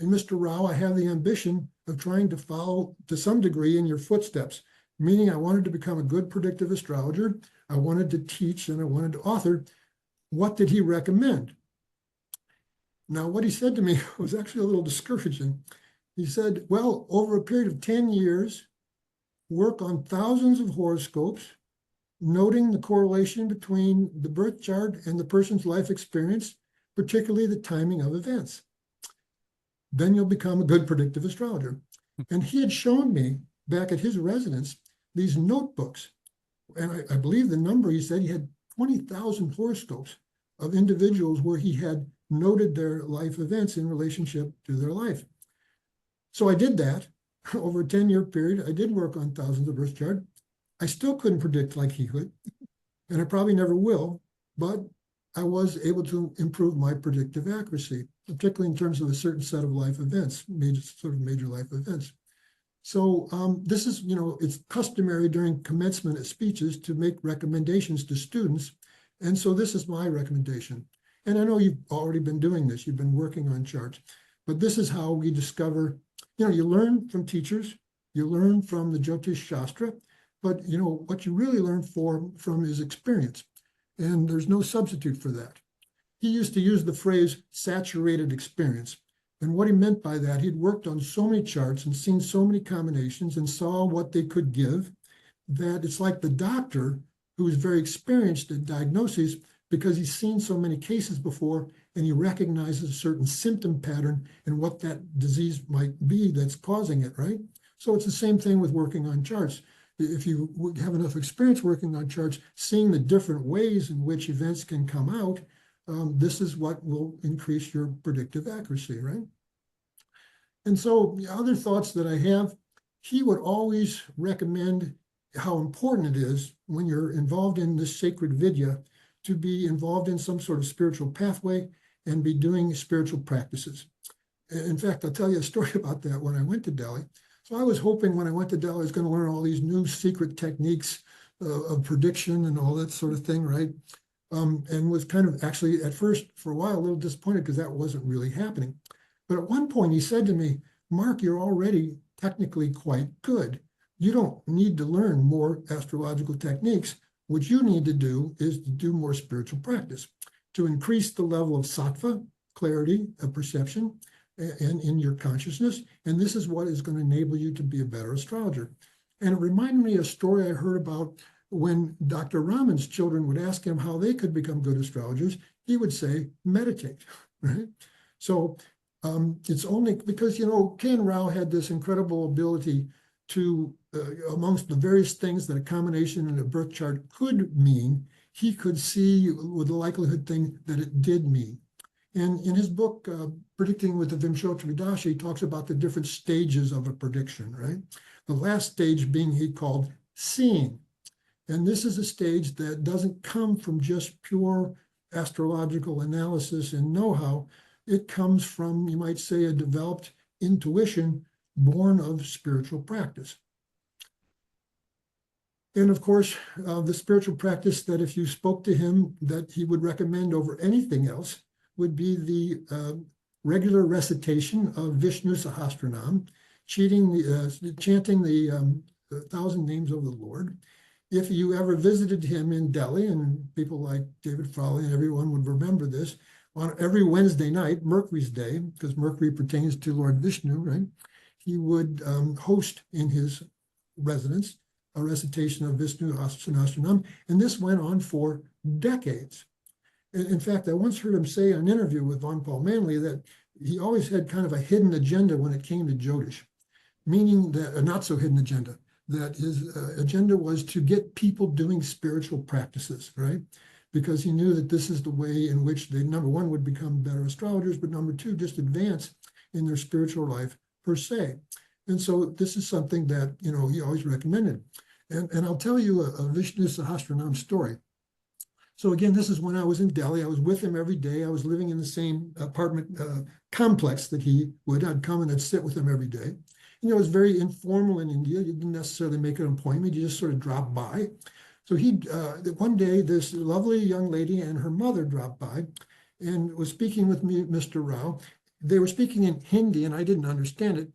Mr. Rao, I have the ambition of trying to follow to some degree in your footsteps, meaning I wanted to become a good predictive astrologer. I wanted to teach and I wanted to author. What did he recommend? Now, what he said to me was actually a little discouraging. He said, well, over a period of 10 years, work on thousands of horoscopes, noting the correlation between the birth chart and the person's life experience, particularly the timing of events. Then you'll become a good predictive astrologer. And he had shown me back at his residence these notebooks. And I believe the number, he said he had 20,000 horoscopes of individuals where he had noted their life events in relationship to their life. So I did that over a 10-year period. I did work on thousands of birth charts. I still couldn't predict like he could, and I probably never will, but I was able to improve my predictive accuracy, particularly in terms of a certain set of life events, major life events. So this is, it's customary during commencement speeches to make recommendations to students. And so this is my recommendation. And I know you've already been doing this. You've been working on charts. But this is how we discover, you learn from teachers. You learn from the Jyotish Shastra. But, what you really learn from is experience. And there's no substitute for that. He used to use the phrase saturated experience. And what he meant by that, he'd worked on so many charts and seen so many combinations and saw what they could give, that it's like the doctor who is very experienced at diagnoses because he's seen so many cases before and he recognizes a certain symptom pattern and what that disease might be that's causing it, right? So it's the same thing with working on charts. If you have enough experience working on charts, seeing the different ways in which events can come out, this is what will increase your predictive accuracy, right? And so the other thoughts that I have, he would always recommend how important it is when you're involved in this sacred vidya to be involved in some sort of spiritual pathway and be doing spiritual practices. In fact, I'll tell you a story about that when I went to Delhi. So I was hoping when I went to Delhi, I was going to learn all these new secret techniques of prediction and all that sort of thing, right? And was kind of actually at first for a while a little disappointed because that wasn't really happening. But at one point he said to me, Mark, you're already technically quite good. You don't need to learn more astrological techniques. What you need to do is to do more spiritual practice to increase the level of sattva, clarity of perception, and in your consciousness. And this is what is going to enable you to be a better astrologer. And it reminded me of a story I heard about when Dr. Raman's children would ask him how they could become good astrologers. He would say, meditate, right? So it's only because, Ken Rao had this incredible ability to, amongst the various things that a combination in a birth chart could mean, he could see with the likelihood thing that it did mean. And in his book, Predicting with the Vimshotri Dasha, he talks about the different stages of a prediction, right? The last stage being he called seeing. And this is a stage that doesn't come from just pure astrological analysis and know-how. It comes from, you might say, a developed intuition born of spiritual practice. And of course, the spiritual practice that if you spoke to him that he would recommend over anything else would be the regular recitation of Vishnu Sahasranam, chanting the 1,000 names of the Lord. If you ever visited him in Delhi, and people like David Frawley and everyone would remember this, on every Wednesday night, Mercury's Day, because Mercury pertains to Lord Vishnu, right? He would host in his residence a recitation of Vishnu Sahasranam, and this went on for decades. In fact, I once heard him say in an interview with Vaughn Paul Manley that he always had kind of a hidden agenda when it came to Jyotish, meaning that a not so hidden agenda, that his agenda was to get people doing spiritual practices, right? Because he knew that this is the way in which they, number one, would become better astrologers, but number two, just advance in their spiritual life per se. And so this is something that, he always recommended. And I'll tell you a Vishnu Sahasranam story. So again, this is when I was in Delhi. I was with him every day. I was living in the same apartment complex that he would. I'd come and I'd sit with him every day. It was very informal in India. You didn't necessarily make an appointment. You just sort of drop by. So one day, this lovely young lady and her mother dropped by and was speaking with me, Mr. Rao. they were speaking in Hindi and I didn't understand it,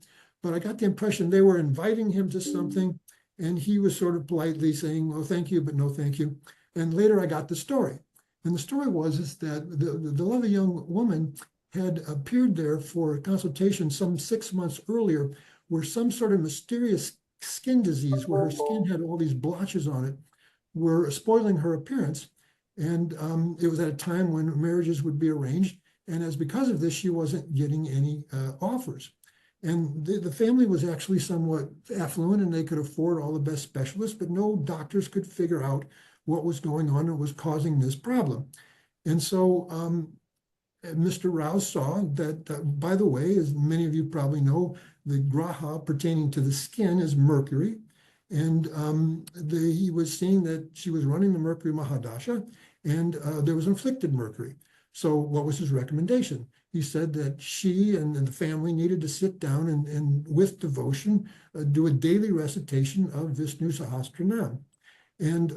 but I got the impression they were inviting him to something and he was sort of politely saying, well, thank you, but no thank you. And later I got the story. And the story was that the lovely young woman had appeared there for a consultation some 6 months earlier where some sort of mysterious skin disease where her skin had all these blotches on it were spoiling her appearance. And it was at a time when marriages would be arranged. And as because of this, she wasn't getting any offers. And the family was actually somewhat affluent and they could afford all the best specialists, but no doctors could figure out what was going on and was causing this problem. And so Mr. Rao saw that, by the way, as many of you probably know, the graha pertaining to the skin is Mercury. And he was seeing that she was running the Mercury Mahadasha and there was inflicted Mercury. So what was his recommendation? He said that she and the family needed to sit down and with devotion, do a daily recitation of Vishnu Sahasranam. And,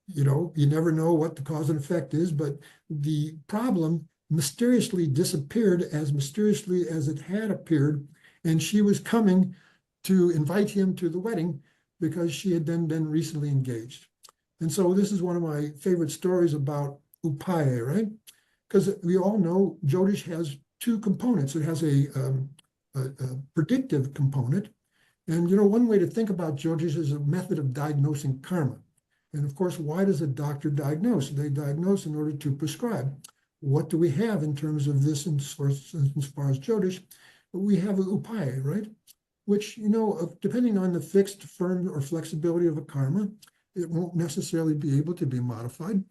you know, you never know what the cause and effect is, but the problem mysteriously disappeared as mysteriously as it had appeared. And she was coming to invite him to the wedding because she had then been recently engaged. And so this is one of my favorite stories about Upaya, right? Because we all know Jyotish has two components. It has a predictive component. And, you know, one way to think about Jyotish is a method of diagnosing karma. And of course, why does a doctor diagnose? They diagnose in order to prescribe. What do we have in terms of this as far as Jyotish? We have an Upaya, right? Which, you know, depending on the fixed, firm, or flexibility of a karma, it won't necessarily be able to be modified,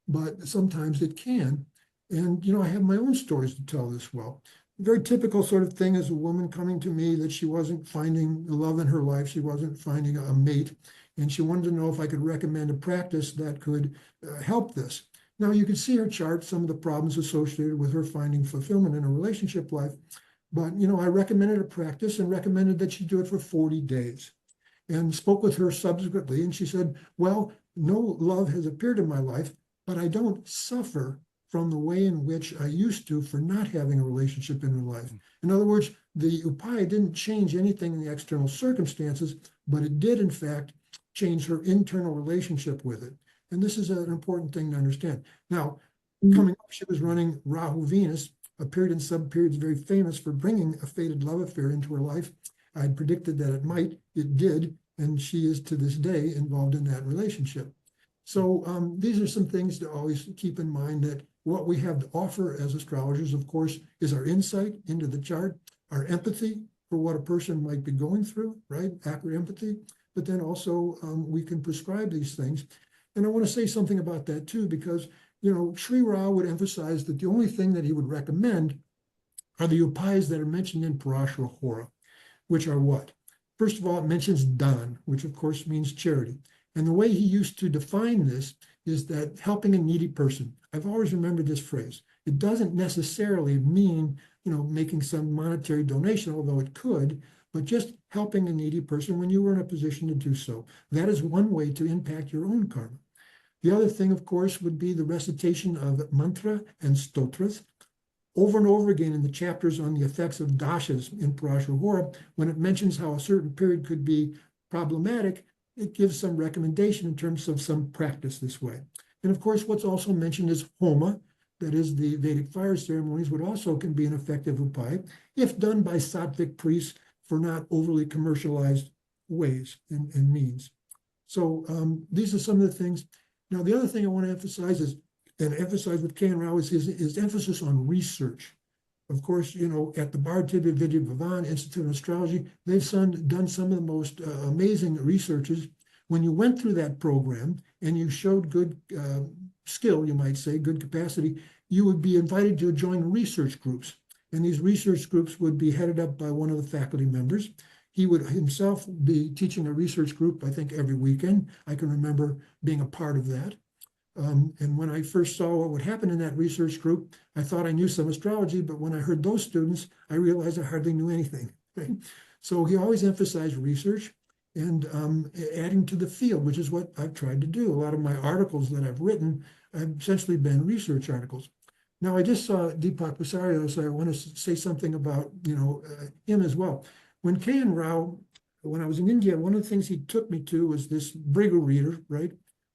but sometimes it can. And, you know, I have my own stories to tell this well. Very typical sort of thing is a woman coming to me that she wasn't finding the love in her life. She wasn't finding a mate. And she wanted to know if I could recommend a practice that could help this. Now, you can see her chart, some of the problems associated with her finding fulfillment in a relationship life. But, you know, I recommended a practice and recommended that she do it for 40 days and spoke with her subsequently. And she said, well, no love has appeared in my life, but I don't suffer from the way in which I used to for not having a relationship in her life. In other words, the Upaya didn't change anything in the external circumstances, but it did, in fact, change her internal relationship with it. And this is an important thing to understand. Now, coming up, she was running Rahu Venus, a period and sub-periods very famous for bringing a fated love affair into her life. I predicted that it might, it did, and she is to this day involved in that relationship. So these are some things to always keep in mind, that what we have to offer as astrologers, of course, is our insight into the chart, our empathy for what a person might be going through, right? Accurate empathy, but then also we can prescribe these things. And I want to say something about that too, because, you know, Sri Rao would emphasize that the only thing that he would recommend are the upayas that are mentioned in Parashara Hora, which are what? First of all, it mentions dan, which of course means charity. And the way he used to define this is that helping a needy person. I've always remembered this phrase. It doesn't necessarily mean, you know, making some monetary donation, although it could, but just helping a needy person when you were in a position to do so. That is one way to impact your own karma. The other thing, of course, would be the recitation of mantra and stotras. Over and over again in the chapters on the effects of dashas in Parashara Hora, when it mentions how a certain period could be problematic, it gives some recommendation in terms of some practice this way. And of course, what's also mentioned is homa, that is the Vedic fire ceremonies, would also can be an effective upaya if done by sattvic priests for not overly commercialized ways and means. So these are some of the things. Now, the other thing I want to emphasize is, and emphasize with K and Rao, is emphasis on research. Of course, you know, at the Bharatiya Vidya Bhavan Institute of Astrology, they've done some of the most amazing researches. When you went through that program and you showed good skill, you might say, good capacity, you would be invited to join research groups. And these research groups would be headed up by one of the faculty members. He would himself be teaching a research group, I think, every weekend. I can remember being a part of that. And when I first saw what would happen in that research group, I thought I knew some astrology, but when I heard those students, I realized I hardly knew anything. Right? So he always emphasized research and adding to the field, which is what I've tried to do. A lot of my articles that I've written have essentially been research articles. Now, I just saw Deepak Basario, so I want to say something about, him as well. When K.N. Rao, when I was in India, one of the things he took me to was this Brigger reader, right?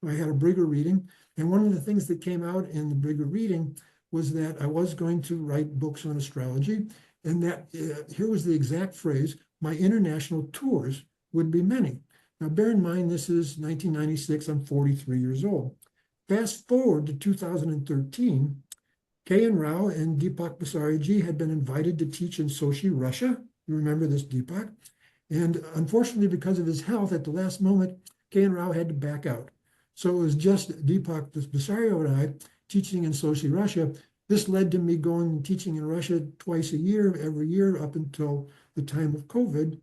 I had a Brigger reading. And one of the things that came out in the Brigger reading was that I was going to write books on astrology. And that here was the exact phrase, my international tours would be many. Now, bear in mind, this is 1996. I'm 43 years old. Fast forward to 2013, K.N. Rao and Deepak Basario had been invited to teach in Sochi, Russia. You remember this, Deepak? And unfortunately, because of his health, at the last moment, K.N. Rao had to back out. So it was just Deepak Basario and I teaching in Sochi, Russia. This led to me going and teaching in Russia twice a year, every year, up until the time of COVID.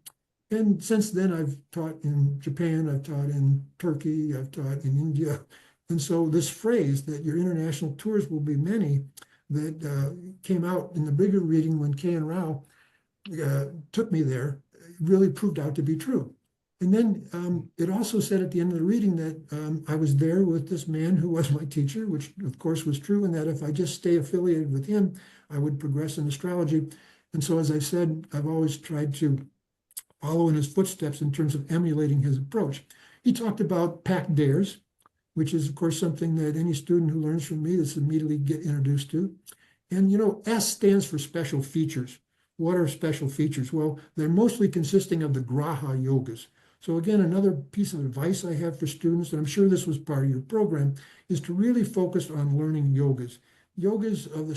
And since then, I've taught in Japan, I've taught in Turkey, I've taught in India. And so this phrase that your international tours will be many, that came out in the bigger reading when K.N. Rao took me there, really proved out to be true. And then it also said at the end of the reading that I was there with this man who was my teacher, which of course was true, and that if I just stay affiliated with him, I would progress in astrology. And so, as I said, I've always tried to follow in his footsteps in terms of emulating his approach. He talked about packed dares, which is, of course, something that any student who learns from me is immediately get introduced to. And, S stands for special features. What are special features? Well, they're mostly consisting of the Graha yogas. So again, another piece of advice I have for students, and I'm sure this was part of your program, is to really focus on learning yogas. Yogas of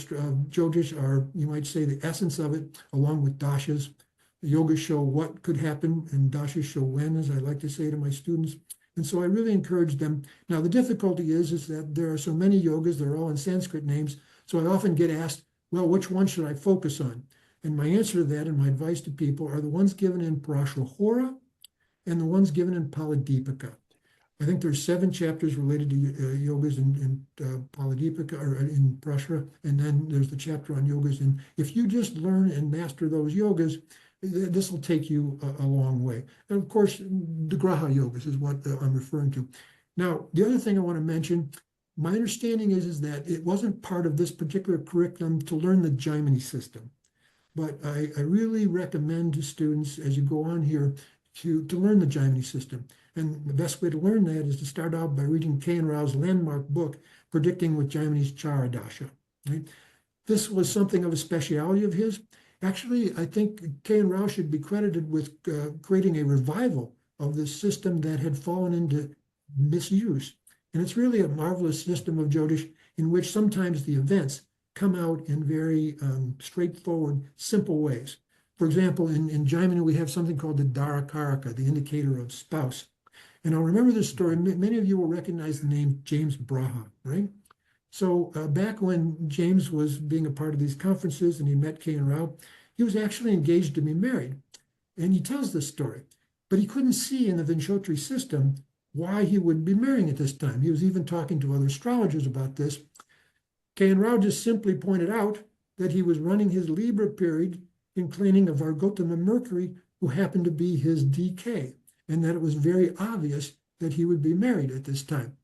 Jyotish are, you might say, the essence of it, along with dashas. The yogas show what could happen, and dashas show when, as I like to say to my students. And so I really encourage them. Now, the difficulty is that there are so many yogas, they're all in Sanskrit names. So I often get asked, well, which one should I focus on? And my answer to that and my advice to people are the ones given in Parashurahora and the ones given in Paladipika. I think there's 7 chapters related to yogas in Paladipika or in Parashura, and then there's the chapter on yogas. And if you just learn and master those yogas, this will take you a long way. And of course, the Graha yogas is what I'm referring to. Now, the other thing I want to mention, my understanding is that it wasn't part of this particular curriculum to learn the Jaimini system. But I really recommend to students as you go on here to learn the Jaimini system. And the best way to learn that is to start out by reading K.N. Rao's landmark book, Predicting with Jaimini's Chara Dasha. Right? This was something of a speciality of his. Actually, I think K.N. Rao should be credited with creating a revival of this system that had fallen into misuse. And it's really a marvelous system of Jyotish in which sometimes the events come out in very straightforward, simple ways. For example, in Jaimini, we have something called the Dharakaraka, the indicator of spouse. And I'll remember this story. Many of you will recognize the name James Braha, right? So back when James was being a part of these conferences and he met K.N. Rao, he was actually engaged to be married. And he tells this story. But he couldn't see in the Vinchotri system why he would be marrying at this time. He was even talking to other astrologers about this. K.N. Rao just simply pointed out that he was running his Libra period inclining a Vargotama Mercury who happened to be his DK, and that it was very obvious that he would be married at this time.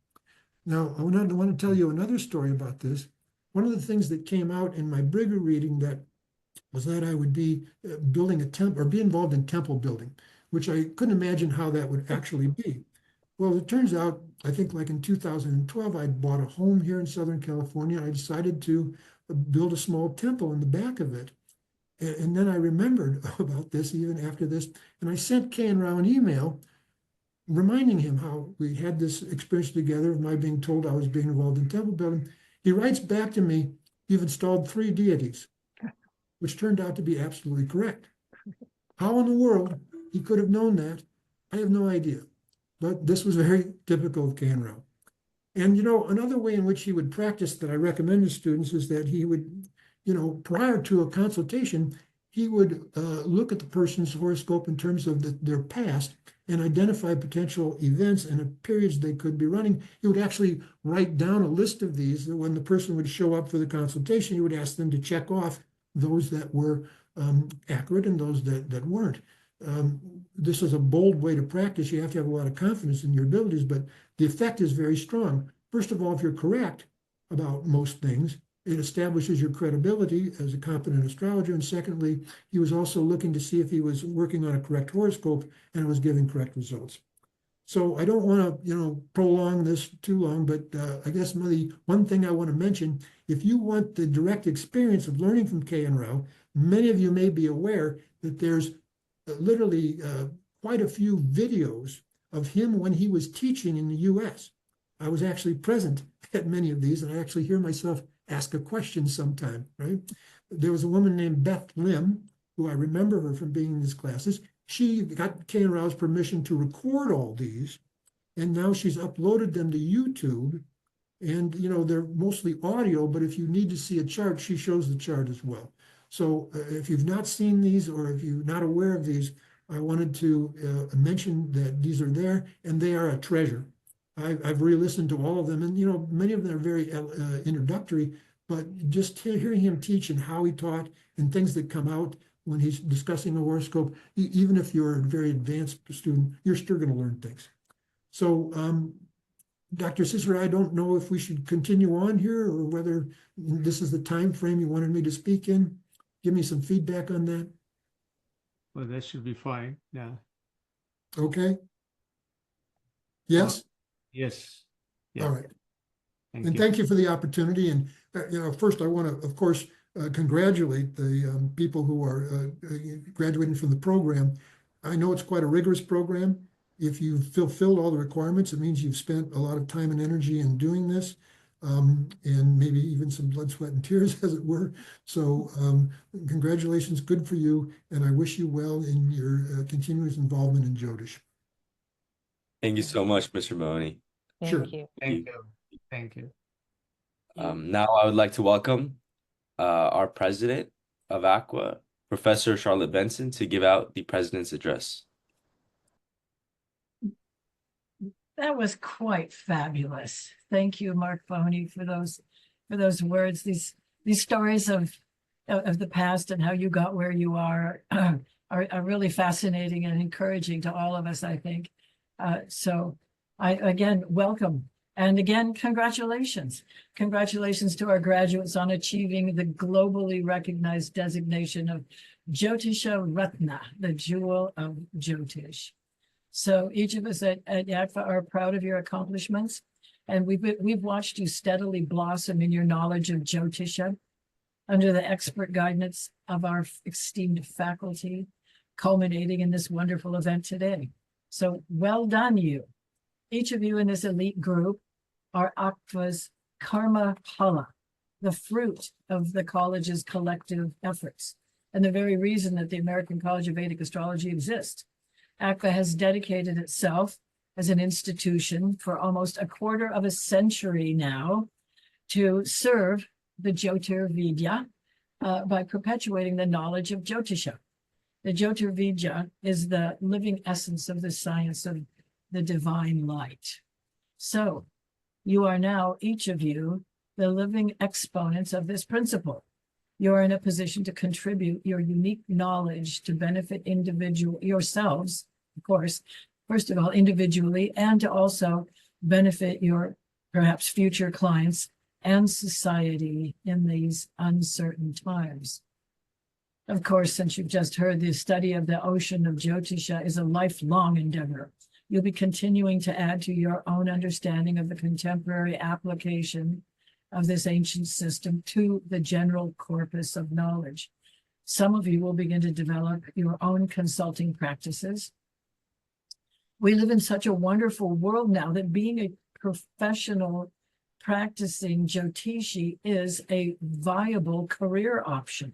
Now, I want to tell you another story about this. One of the things that came out in my Brigger reading that was that I would be building a temple or be involved in temple building, which I couldn't imagine how that would actually be. Well, it turns out, I think like in 2012, I'd bought a home here in Southern California. I decided to build a small temple in the back of it. And then I remembered about this even after this. And I sent K.N. Rao an email reminding him how we had this experience together of my being told I was being involved in temple building. He writes back to me, "You've installed 3 deities," which turned out to be absolutely correct. How in the world he could have known that, I have no idea. But this was very typical of K.N. Rao. And, another way in which he would practice that I recommend to students is that he would, prior to a consultation, he would look at the person's horoscope in terms of their past and identify potential events and periods they could be running. He would actually write down a list of these that when the person would show up for the consultation, he would ask them to check off those that were accurate and those that weren't. This is a bold way to practice. You have to have a lot of confidence in your abilities, but the effect is very strong. First of all, if you're correct about most things, it establishes your credibility as a competent astrologer. And secondly, he was also looking to see if he was working on a correct horoscope and it was giving correct results. So I don't want to, prolong this too long, but I guess one thing I want to mention, if you want the direct experience of learning from K and Rao, many of you may be aware that there's literally quite a few videos of him when he was teaching in the US. I was actually present at many of these, and I actually hear myself ask a question sometime, right? There was a woman named Beth Lim, who I remember her from being in these classes. She got K and Rao's permission to record all these, and now she's uploaded them to YouTube. And, they're mostly audio, but if you need to see a chart, she shows the chart as well. So if you've not seen these or if you're not aware of these, I wanted to mention that these are there and they are a treasure. I've re-listened to all of them, and many of them are very introductory, but just hearing him teach and how he taught and things that come out when he's discussing a horoscope, even if you're a very advanced student, you're still going to learn things. So Dr. Sisira, I don't know if we should continue on here or whether this is the time frame you wanted me to speak in. Give me some feedback on that. Well, that should be fine. Yeah. Okay. Yes? Yes. Yeah. All right. Thank And you. thank you for the opportunity. And, first I want to, of course, congratulate the people who are graduating from the program. I know it's quite a rigorous program. If you've fulfilled all the requirements, it means you've spent a lot of time and energy in doing this, and maybe even some blood, sweat, and tears, as it were. So congratulations, good for you, and I wish you well in your continuous involvement in Jyotish. Thank you so much, Mr. Boney. Thank you. Thank you. Thank you. Now I would like to welcome our president of ACVA, Professor Charlotte Benson, to give out the president's address. That was quite fabulous. Thank you, Marc Boney, for those words. These stories of the past and how you got where you are really fascinating and encouraging to all of us, I think. So I again welcome. And again, congratulations. Congratulations to our graduates on achieving the globally recognized designation of Jyotisha Ratna, the Jewel of Jyotish. So each of us at ACVA are proud of your accomplishments, and we've watched you steadily blossom in your knowledge of Jyotisha under the expert guidance of our esteemed faculty, culminating in this wonderful event today. So well done, you. Each of you in this elite group are ACVA's karma phala, the fruit of the college's collective efforts, and the very reason that the American College of Vedic Astrology exists. ACVA has dedicated itself as an institution for almost a quarter of a century now to serve the Jyotirvidya by perpetuating the knowledge of Jyotisha. The Jyotirvidya is the living essence of the science of the divine light. So you are now, each of you, the living exponents of this principle. You are in a position to contribute your unique knowledge to benefit yourselves, of course, first of all, individually, and to also benefit your perhaps future clients and society in these uncertain times. Of course, since you've just heard, the study of the ocean of Jyotisha is a lifelong endeavor. You'll be continuing to add to your own understanding of the contemporary application of this ancient system to the general corpus of knowledge. Some of you will begin to develop your own consulting practices. We live in such a wonderful world now that being a professional practicing Jyotishi is a viable career option.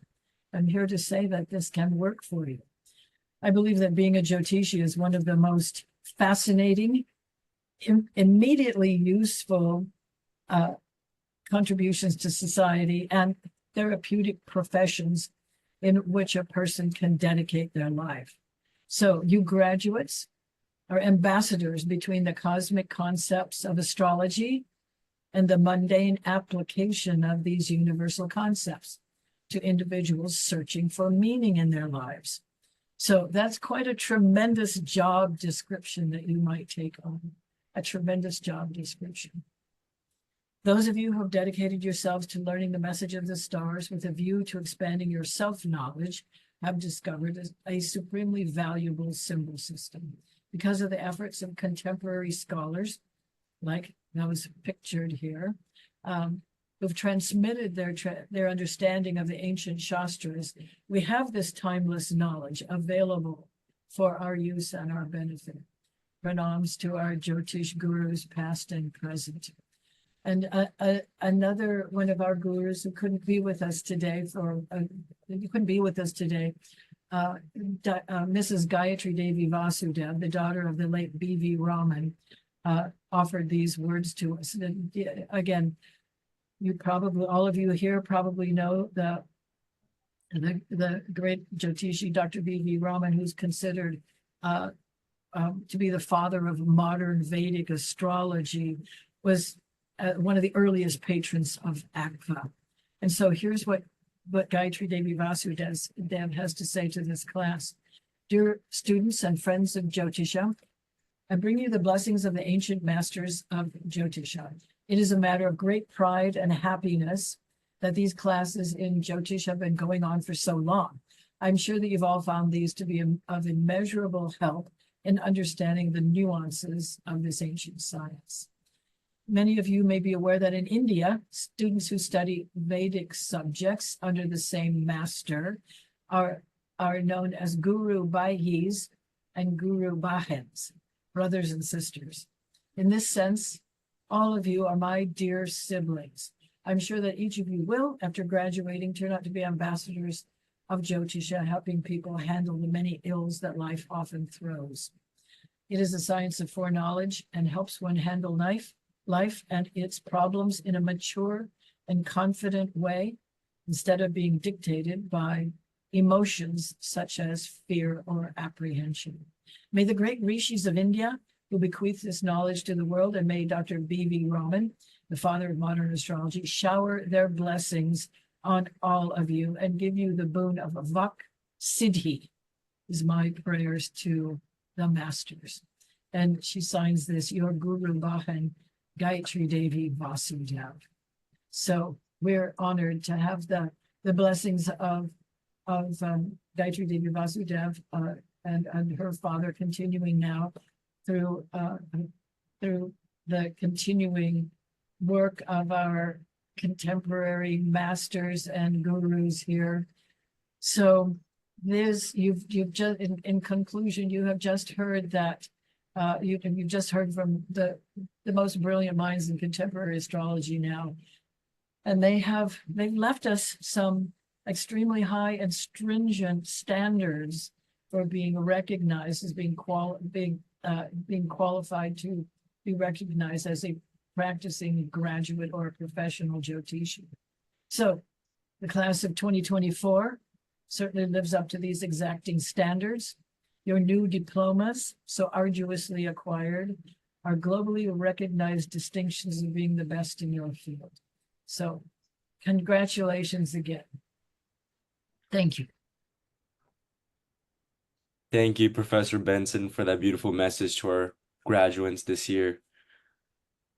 I'm here to say that this can work for you. I believe that being a Jyotishi is one of the most fascinating, immediately useful contributions to society and therapeutic professions in which a person can dedicate their life. So you graduates are ambassadors between the cosmic concepts of astrology and the mundane application of these universal concepts to individuals searching for meaning in their lives. So that's quite a tremendous job description that you might take on, a tremendous job description. Those of you who have dedicated yourselves to learning the message of the stars with a view to expanding your self-knowledge have discovered a supremely valuable symbol system. Because of the efforts of contemporary scholars, like those pictured here, who've transmitted their understanding of the ancient Shastras, we have this timeless knowledge available for our use and our benefit. Pranams to our Jyotish gurus, past and present. And another one of our gurus who couldn't be with us today, Mrs. Gayatri Devi Vasudev, the daughter of the late B.V. Raman, offered these words to us. And again, all of you here probably know the great Jyotishi, Dr. B.V. Raman, who's considered to be the father of modern Vedic astrology, was one of the earliest patrons of ACVA. And so here's what Gayatri Devi Vasudev has to say to this class. Dear students and friends of Jyotisha, I bring you the blessings of the ancient masters of Jyotisha. It is a matter of great pride and happiness that these classes in Jyotish have been going on for so long. I'm sure that you've all found these to be of immeasurable help in understanding the nuances of this ancient science. Many of you may be aware that in India, students who study Vedic subjects under the same master are known as Guru Bhais and Guru Bahens, brothers and sisters. In this sense, all of you are my dear siblings. I'm sure that each of you will, after graduating, turn out to be ambassadors of Jyotisha, helping people handle the many ills that life often throws. It is a science of foreknowledge and helps one handle life and its problems in a mature and confident way, instead of being dictated by emotions such as fear or apprehension. May the great rishis of India, who bequeath this knowledge to the world, and may Dr. B.V. Raman, the father of modern astrology, shower their blessings on all of you and give you the boon of Vak Siddhi, is my prayers to the masters. And she signs this, your Guru Bahan, Gayatri Devi Vasudev. So we're honored to have the blessings of Gayatri Devi Vasudev and her father continuing now through the continuing work of our contemporary masters and gurus here. So you've just in conclusion, you have just heard that you've just heard from the most brilliant minds in contemporary astrology now, and they've left us some extremely high and stringent standards for being recognized as being qualified to be recognized as a practicing graduate or a professional Jyotishi. So the class of 2024 certainly lives up to these exacting standards. Your new diplomas, so arduously acquired, are globally recognized distinctions of being the best in your field. So congratulations again. Thank you. Thank you, Professor Benson, for that beautiful message to our graduates this year.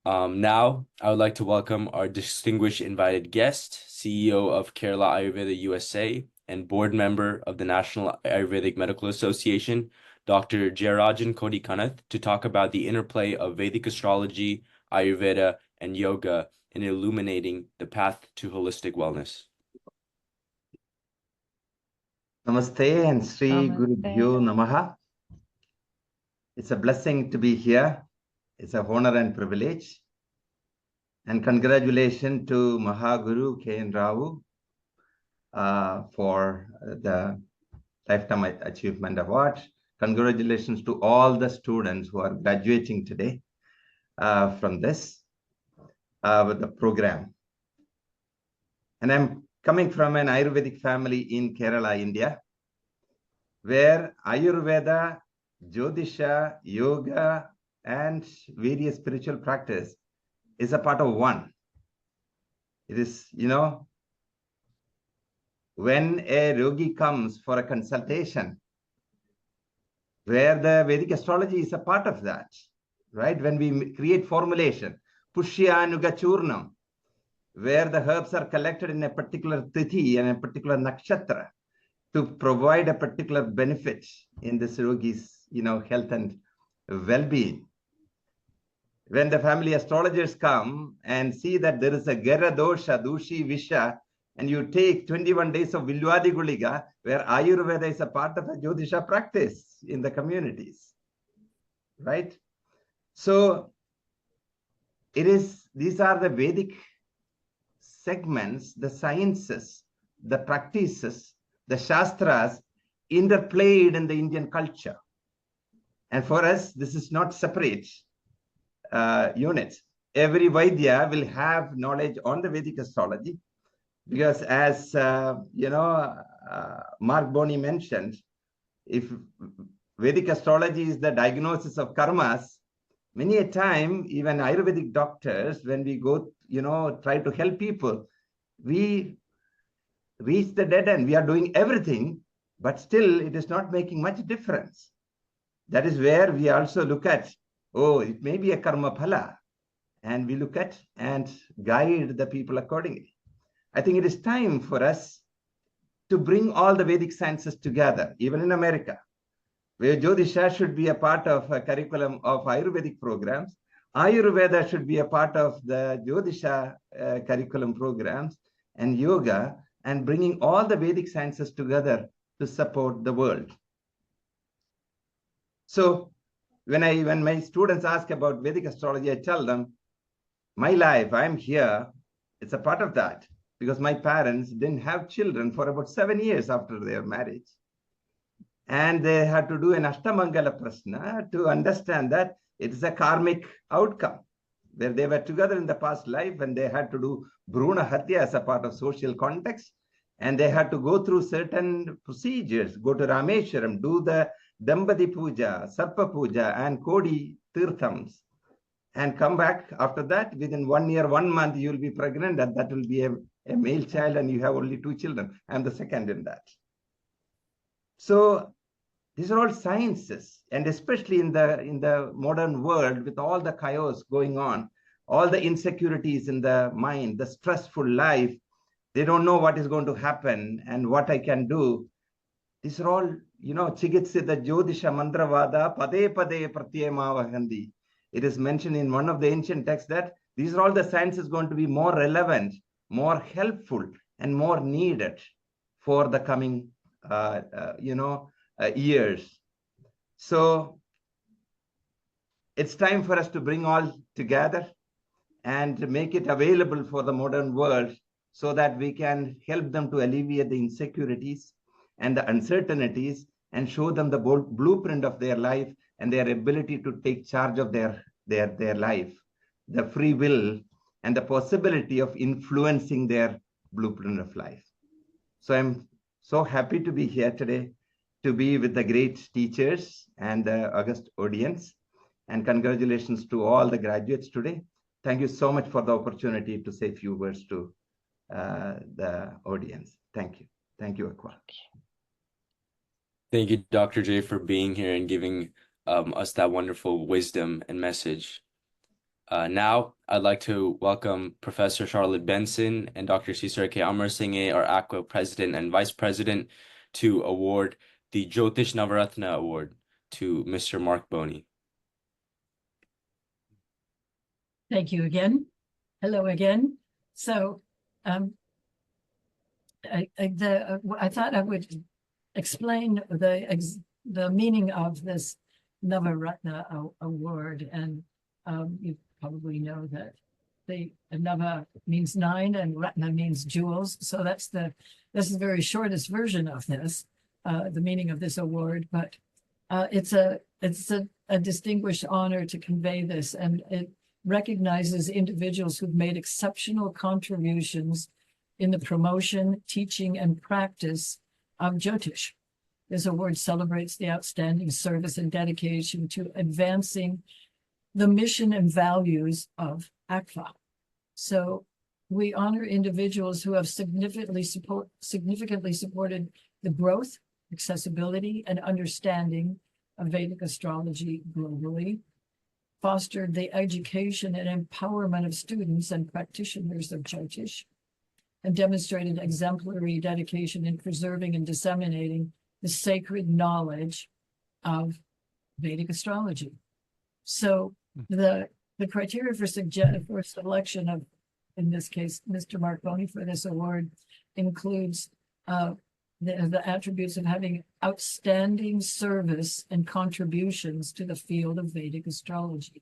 Now, I would like to welcome our distinguished invited guest, CEO of Kerala Ayurveda USA and board member of the National Ayurvedic Medical Association, Dr. Jayarajan Kodikannath, to talk about the interplay of Vedic astrology, Ayurveda, and yoga in illuminating the path to holistic wellness. Namaste and Shri Gurubhyo Namaha. It's a blessing to be here. It's an honor and privilege. And congratulations to Mahaguru K.N. Rao for the Lifetime Achievement Award. Congratulations to all the students who are graduating today from this with the program. And I'm coming from an Ayurvedic family in Kerala, India, where Ayurveda, Jyotisha, yoga, and various spiritual practice is a part of one. It is, when a yogi comes for a consultation, where the Vedic astrology is a part of that, right? When we create formulation, Pushya Nuga Churnam, where the herbs are collected in a particular tithi and a particular nakshatra to provide a particular benefit in this rogi's, health and well-being. When the family astrologers come and see that there is a Gera dosha, Dushi, Visha, and you take 21 days of Vilwadi Guliga, where Ayurveda is a part of a Jyotisha practice in the communities, right? So these are the Vedic segments, the sciences, the practices, the Shastras interplayed in the Indian culture. And for us, this is not separate units. Every Vaidya will have knowledge on the Vedic astrology, because as Marc Boney mentioned, if Vedic astrology is the diagnosis of karmas, many a time, even Ayurvedic doctors, when we go, try to help people, we reach the dead end. We are doing everything, but still it is not making much difference. That is where we also look at, it may be a karma phala, and we look at and guide the people accordingly. I think it is time for us to bring all the Vedic sciences together, even in America, where Jyotisha should be a part of a curriculum of Ayurvedic programs. Ayurveda should be a part of the Jyotisha curriculum programs, and yoga, and bringing all the Vedic sciences together to support the world. So when my students ask about Vedic astrology, I tell them, my life, I'm here, it's a part of that, because my parents didn't have children for about 7 years after their marriage. And they had to do an Ashtamangala Prasna to understand that it is a karmic outcome, where they were together in the past life and they had to do Bruna Hatya as a part of social context. And they had to go through certain procedures, go to Rameshwaram, do the Dambati Puja, Sarpa Puja, and Kodi Tirthams, and come back after that. Within 1 year, 1 month, you will be pregnant, and that will be a male child, and you have only 2 children. I'm the second in that. So these are all sciences, and especially in the modern world, with all the chaos going on, all the insecurities in the mind, the stressful life, they don't know what is going to happen and what I can do. These are all, Chigitsita Jyotisha Mandravada Pade Pade Pratyamavahandi. It is mentioned in one of the ancient texts that these are all the sciences going to be more relevant, more helpful, and more needed for the coming, years. So it's time for us to bring all together and make it available for the modern world, so that we can help them to alleviate the insecurities and the uncertainties, and show them the blueprint of their life and their ability to take charge of their life, the free will, and the possibility of influencing their blueprint of life. So I'm so happy to be here today, to be with the great teachers and the august audience. And congratulations to all the graduates today. Thank you so much for the opportunity to say a few words to the audience. Thank you. Thank you, Aqua. Thank you, Dr. J, for being here and giving us that wonderful wisdom and message. Now, I'd like to welcome Professor Charlotte Benson and Dr. Sisira K. Amarasinghe, our ACVA President and Vice President, to award the Jyotish Navaratna Award to Mr. Marc Boney. Thank you again. Hello again. So I thought I would explain the meaning of this Navaratna Award, and you probably know that the Nava means 9 and Ratna means jewels. So this is the very shortest version of this, the meaning of this award. But it's a distinguished honor to convey this, and it recognizes individuals who've made exceptional contributions in the promotion, teaching, and practice of Jyotish. This award celebrates the outstanding service and dedication to advancing the mission and values of ACVA. So we honor individuals who have significantly supported the growth, accessibility, and understanding of Vedic astrology globally, fostered the education and empowerment of students and practitioners of Jyotish, and demonstrated exemplary dedication in preserving and disseminating the sacred knowledge of Vedic astrology. So the criteria for selection of, in this case, Mr. Marc Boney for this award includes the attributes of having outstanding service and contributions to the field of Vedic astrology,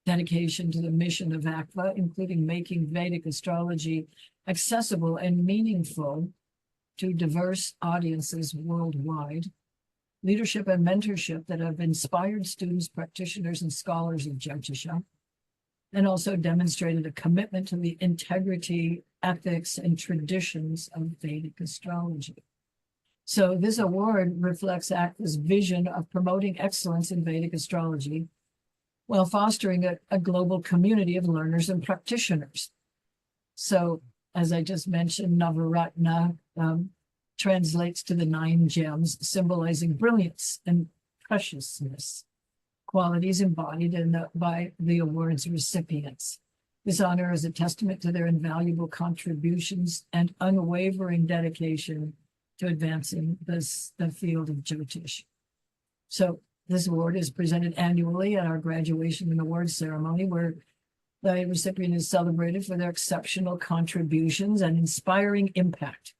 dedication to the mission of ACVA, including making Vedic astrology accessible and meaningful to diverse audiences worldwide, leadership and mentorship that have inspired students, practitioners, and scholars of Jyotisha, and also demonstrated a commitment to the integrity, ethics, and traditions of Vedic astrology. So this award reflects ACVA's vision of promoting excellence in Vedic astrology while fostering a global community of learners and practitioners. So, as I just mentioned, Navaratna translates to the 9 gems, symbolizing brilliance and preciousness, qualities embodied by the award's recipients. This honor is a testament to their invaluable contributions and unwavering dedication to advancing the field of Jyotish. So this award is presented annually at our graduation and awards ceremony, where the recipient is celebrated for their exceptional contributions and inspiring impact.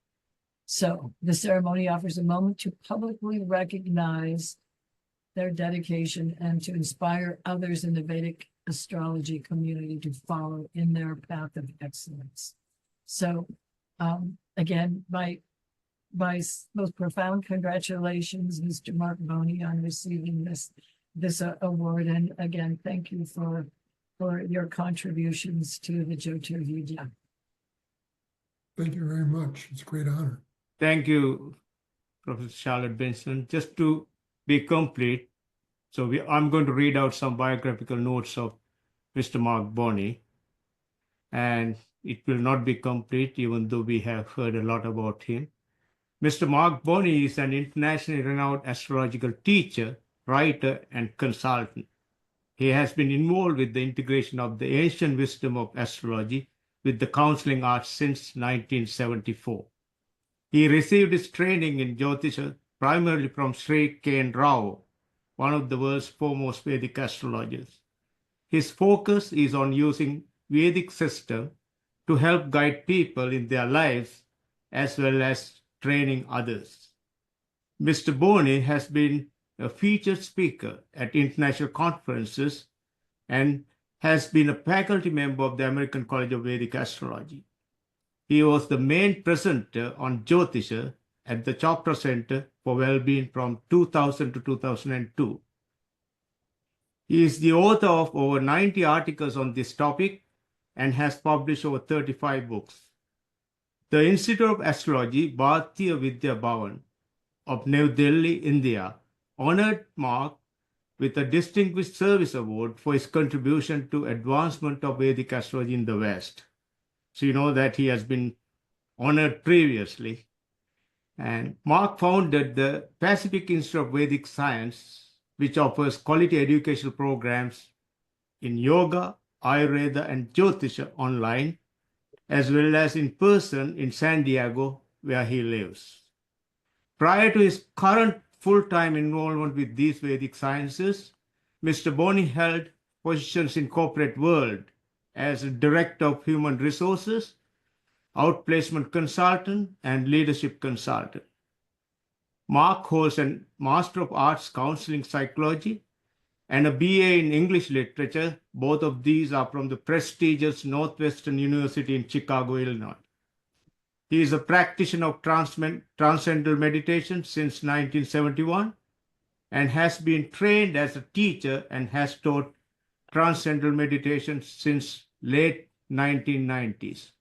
So the ceremony offers a moment to publicly recognize their dedication and to inspire others in the Vedic astrology community to follow in their path of excellence. So again, my most profound congratulations, Mr. Marc Boney, on receiving this award. And again, thank you for your contributions to the Jyotirvidya. Thank you very much. It's a great honor. Thank you, Professor Charlotte Benson. Just to be complete, so I'm going to read out some biographical notes of Mr. Marc Boney, and it will not be complete even though we have heard a lot about him. Mr. Marc Boney is an internationally renowned astrological teacher, writer, and consultant. He has been involved with the integration of the ancient wisdom of astrology with the counseling arts since 1974. He received his training in Jyotisha primarily from Shri K, one of the world's foremost Vedic astrologers. His focus is on using Vedic system to help guide people in their lives as well as training others. Mr. Boney has been a featured speaker at international conferences and has been a faculty member of the American College of Vedic Astrology. He was the main presenter on Jyotisha at the Chopra Center for Wellbeing from 2000 to 2002. He is the author of over 90 articles on this topic and has published over 35 books. The Institute of Astrology, Bharatiya Vidya Bhavan of New Delhi, India, honored Marc with a Distinguished Service Award for his contribution to advancement of Vedic astrology in the West. So you know that he has been honored previously. And Marc founded the Pacific Institute of Vedic Science, which offers quality educational programs in yoga, Ayurveda, and Jyotisha online, as well as in person in San Diego, where he lives. Prior to his current full-time involvement with these Vedic sciences, Mr. Boney held positions in corporate world as Director of Human Resources, Outplacement Consultant, and Leadership Consultant. Marc holds a Master of Arts Counseling Psychology and a BA in English Literature. Both of these are from the prestigious Northwestern University in Chicago, Illinois. He is a practitioner of transcendental meditation since 1971 and has been trained as a teacher and has taught transcendental meditation since late 1990s.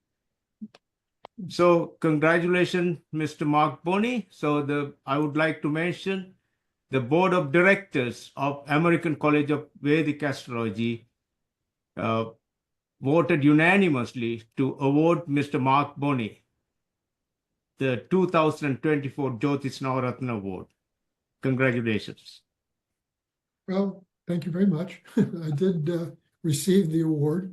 So congratulations, Mr. Marc Boney. So I would like to mention the Board of Directors of American College of Vedic Astrology voted unanimously to award Mr. Marc Boney the 2024 Jyotish Navaratna Award. Congratulations. Well, Thank you very much. I did receive the award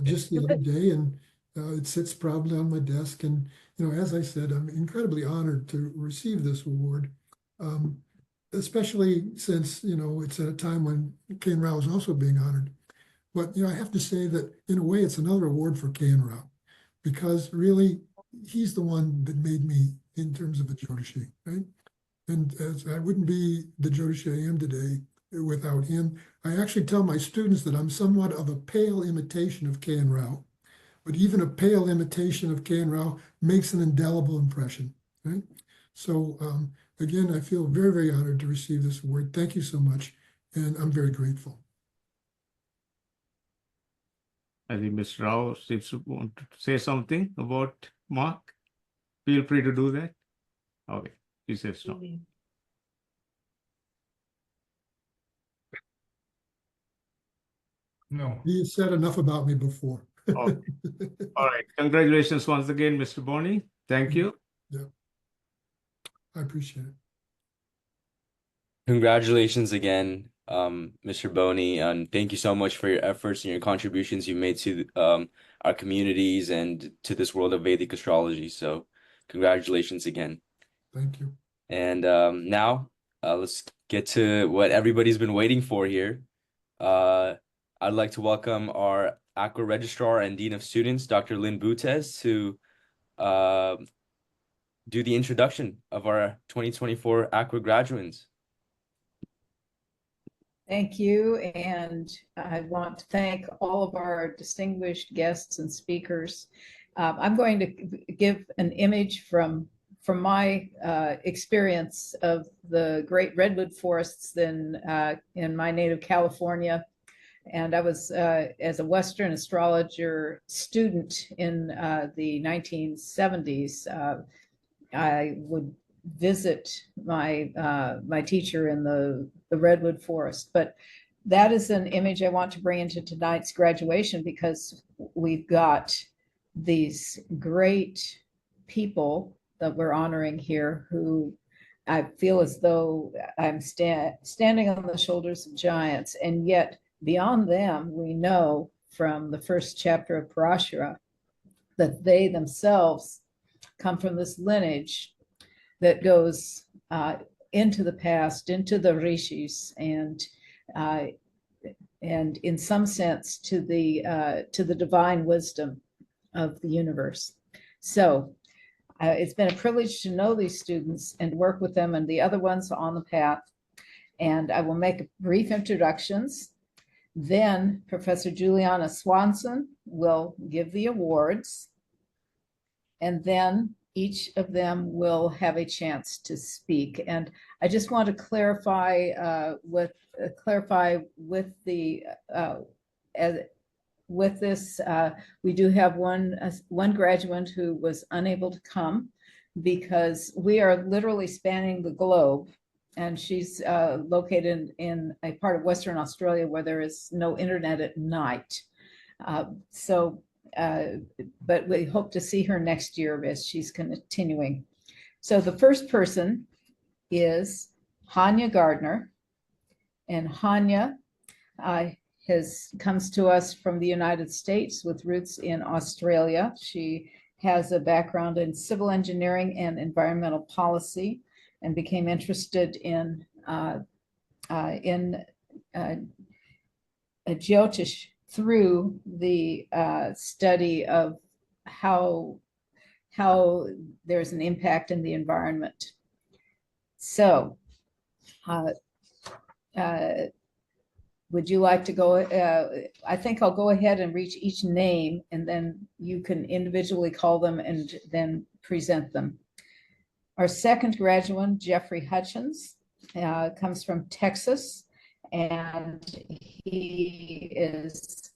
just the other day, and it sits proudly on my desk. And, you know, as I said, I'm incredibly honored to receive this award, especially since, you know, it's at a time when K.N. Rao is also being honored. But, you know, I have to say that in a way, it's another award for K.N. Rao, because really, he's the one that made me in terms of a Jyotishi, right? And as I wouldn't be the Jyotishi I am today without him. I actually tell my students that I'm somewhat of a pale imitation of K.N. Rao, but even a pale imitation of K.N. Rao makes an indelible impression, right? So again, I feel very, very honored to receive this award. Thank you so much, and I'm very grateful. I think Mr. Rao seems to want to say something about Mark. Feel free to do that. Okay, he says no. No. He said enough about me before. Okay. All right. Congratulations once again, Mr. Boney. Thank you. Yeah, I appreciate it. Congratulations again, Mr. Boney, and thank you so much for your efforts and your contributions you made to our communities and to this world of Vedic astrology. So congratulations again. Thank you. And now let's get to what everybody's been waiting for here. I'd like to welcome our ACVA Registrar and Dean of Students, Dr. Lynn Boutez, to do the introduction of our 2024 ACVA graduates. Thank you, and I want to thank all of our distinguished guests and speakers. I'm going to give an image from my experience of the great redwood forests in my native California. And I was, as a Western astrologer student in the 1970s, I would visit my my teacher in the redwood forest. But that is an image I want to bring into tonight's graduation, because we've got these great people that we're honoring here who I feel as though I'm standing on the shoulders of giants. And yet beyond them, we know from the first chapter of Parashara that they themselves come from this lineage that goes into the past, into the rishis, and in some sense to the divine wisdom of the universe. So it's been a privilege to know these students and work with them and the other ones on the path. And I will make brief introductions. Then Professor Juliana Swanson will give the awards. And then each of them will have a chance to speak. And I just want to clarify with this, we do have one graduate who was unable to come because we are literally spanning the globe, and she's located in a part of Western Australia where there is no internet at night. But we hope to see her next year as she's continuing. So the first person is Hanya Gardner, and Hanya comes to us from the United States with roots in Australia. She has a background in civil engineering and environmental policy, and became interested in Jyotish through the study of how there's an impact in the environment. So would you like to go? I think I'll go ahead and reach each name, and then you can individually call them and then present them. Our second graduate, Jeffrey Hutchins, comes from Texas, and he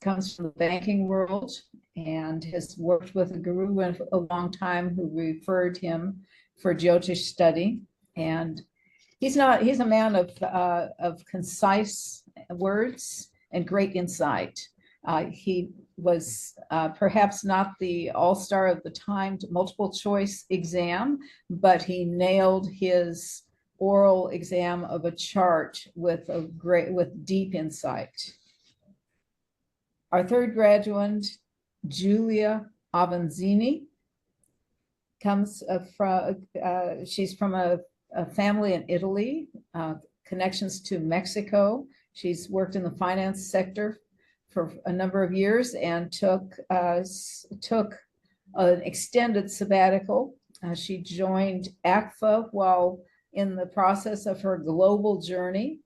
comes from the banking world and has worked with a guru a long time who referred him for Jyotish study. And he's a man of concise words and great insight. He was perhaps not the all-star of the timed multiple choice exam, but he nailed his oral exam of a chart with deep insight. Our third graduate, Julia Avanzini, comes she's from a family in Italy, connections to Mexico. She's worked in the finance sector for a number of years and took an extended sabbatical. She joined ACVA while in the process of her global journey.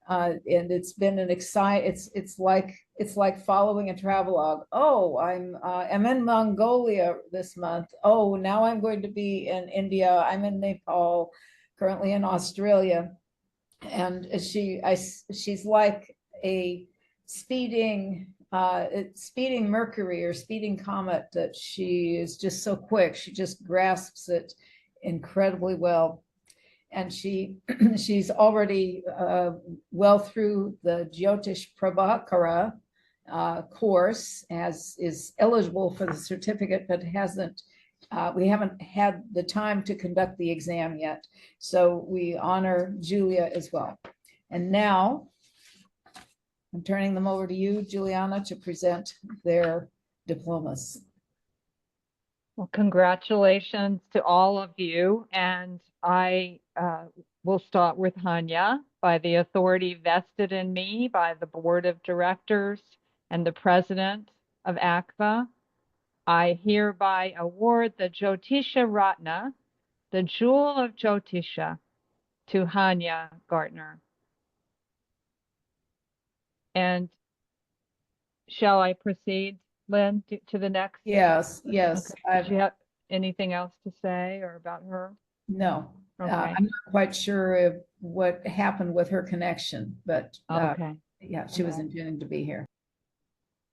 And it's been an exciting, it's like following a travelogue. Oh, I'm in Mongolia this month. Oh, now I'm going to be in India. I'm in Nepal, currently in Australia. And she's like a speeding Mercury or speeding comet, that she is just so quick. She just grasps it incredibly well. And she's already well through the Jyotish Prabhakara course, is eligible for the certificate, but we haven't had the time to conduct the exam yet. So we honor Julia as well. And now I'm turning them over to you, Juliana, to present their diplomas. Well, congratulations to all of you. And I will start with Hanya. By the authority vested in me by the board of directors and the president of ACVA, I hereby award the Jyotisha Ratna, the Jewel of Jyotisha, to Hanya Gartner. And shall I proceed, Lynn, to the next? Yes, yes. Okay. Do you have anything else to say or about her? No, Okay. I'm not quite sure of what happened with her connection, but Okay. yeah, she was intending to be here.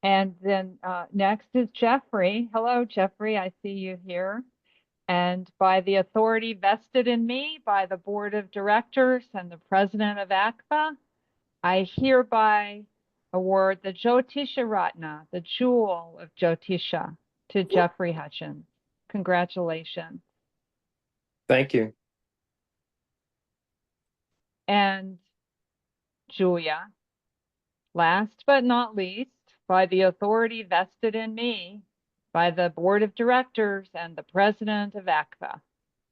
And then next is Jeffrey. Hello, Jeffrey. I see you here. And by the authority vested in me by the board of directors and the president of ACVA, I hereby award the Jyotisha Ratna, the Jewel of Jyotisha, to Jeffrey Hutchins. Congratulations. Thank you. And Julia, last but not least, by the authority vested in me by the board of directors and the president of ACVA,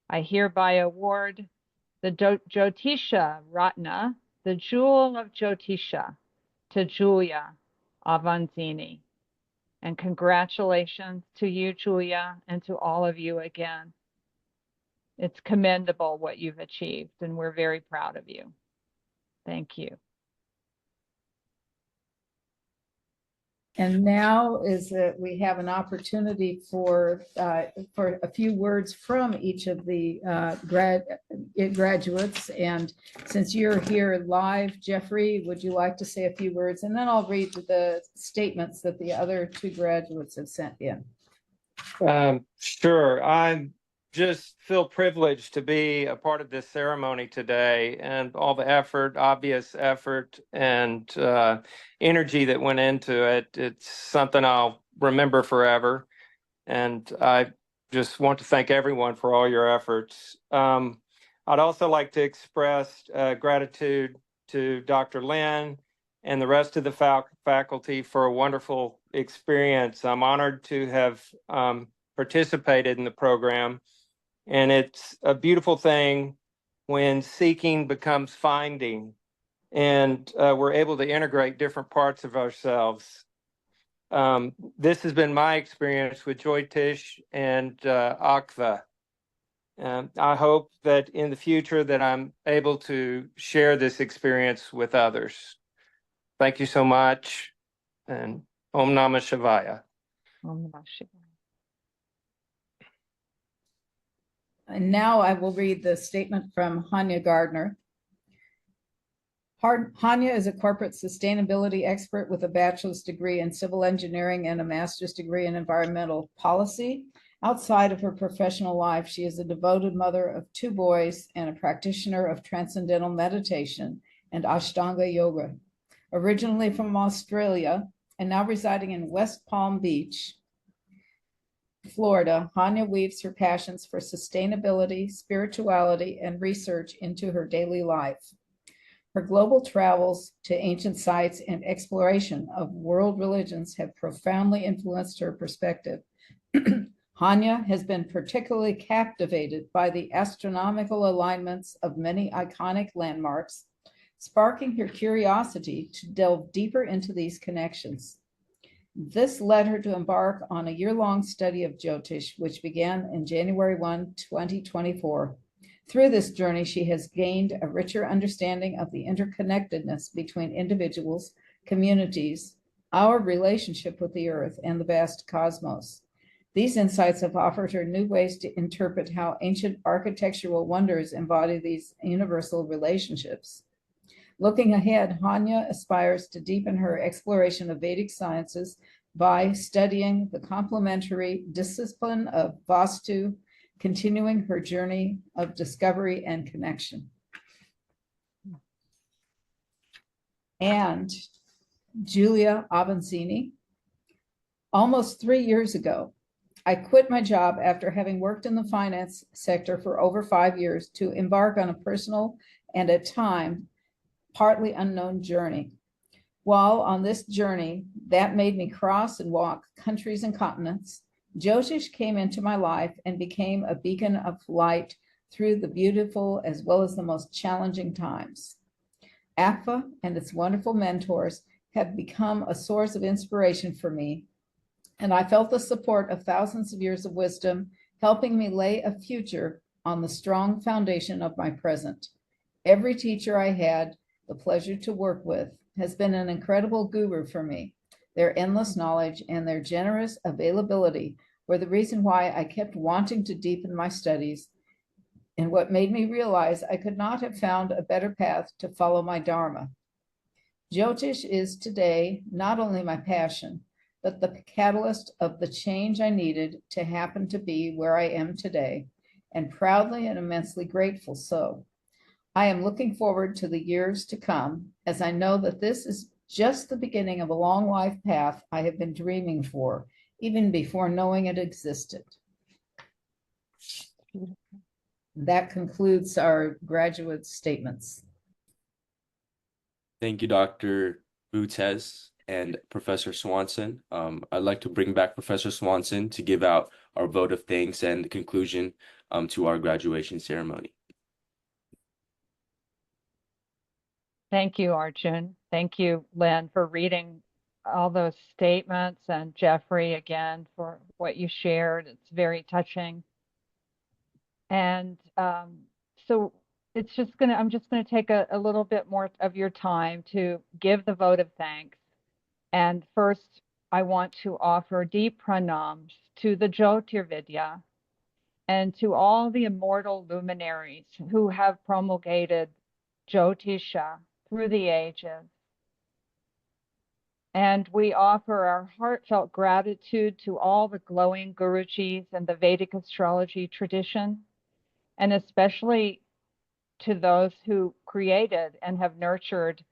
I hereby award the Jyotisha Ratna, the Jewel of Jyotisha, to Julia Avanzini. And congratulations to you, Julia, and to all of you again. It's commendable what you've achieved, and we're very proud of you. Thank you. And now is that we have an opportunity for a few words from each of the graduates. And since you're here live, Jeffrey, would you like to say a few words? And then I'll read the statements that the other two graduates have sent in. Sure. I just feel privileged to be a part of this ceremony today, and all the effort, obvious effort, and energy that went into it. It's something I'll remember forever. And I just want to thank everyone for all your efforts. I'd also like to express gratitude to Dr. Lynn and the rest of the faculty for a wonderful experience. I'm honored to have participated in the program. And it's a beautiful thing when seeking becomes finding, and we're able to integrate different parts of ourselves. This has been my experience with Jyotish and ACVA. I hope that in the future that I'm able to share this experience with others. Thank you so much, and Om Namah Shivaya. Om Namah Shivaya. And now I will read the statement from Hanya Gardner. Hanya is a corporate sustainability expert with a bachelor's degree in civil engineering and a master's degree in environmental policy. Outside of her professional life, she is a devoted mother of 2 boys and a practitioner of transcendental meditation and Ashtanga yoga. Originally from Australia and now residing in West Palm Beach, Florida, Hanya weaves her passions for sustainability, spirituality, and research into her daily life. Her global travels to ancient sites and exploration of world religions have profoundly influenced her perspective. Hanya has been particularly captivated by the astronomical alignments of many iconic landmarks, sparking her curiosity to delve deeper into these connections. This led her to embark on a year-long study of Jyotish, which began in January 1, 2024. Through this journey, she has gained a richer understanding of the interconnectedness between individuals, communities, our relationship with the earth, and the vast cosmos. These insights have offered her new ways to interpret how ancient architectural wonders embody these universal relationships. Looking ahead, Hanya aspires to deepen her exploration of Vedic sciences by studying the complementary discipline of Vastu, continuing her journey of discovery and connection. And Julia Avanzini, almost 3 years ago, I quit my job after having worked in the finance sector for over 5 years to embark on a personal and at times partly unknown journey. While on this journey that made me cross and walk countries and continents, Jyotish came into my life and became a beacon of light through the beautiful as well as the most challenging times. ACVA and its wonderful mentors have become a source of inspiration for me, and I felt the support of thousands of years of wisdom, helping me lay a future on the strong foundation of my present. Every teacher I had the pleasure to work with has been an incredible guru for me. Their endless knowledge and their generous availability were the reason why I kept wanting to deepen my studies, and what made me realize I could not have found a better path to follow my Dharma. Jyotish is today not only my passion, but the catalyst of the change I needed to happen to be where I am today, and proudly and immensely grateful so. I am looking forward to the years to come, as I know that this is just the beginning of a long life path I have been dreaming for, even before knowing it existed. That concludes our graduate statements. Thank you, Dr. Butes and Professor Swanson. I'd like to bring back Professor Swanson to give out our vote of thanks and conclusion to our graduation ceremony. Thank you, Arjun. Thank you, Lynn, for reading all those statements, and Jeffrey, again, for what you shared. It's very touching. And so I'm just gonna take a little bit more of your time to give the vote of thanks. And first, I want to offer deep pranams to the Jyotirvidya and to all the immortal luminaries who have promulgated Jyotisha through the ages. And we offer our heartfelt gratitude to all the glowing Gurujis in the Vedic astrology tradition, and especially to those who created and have nurtured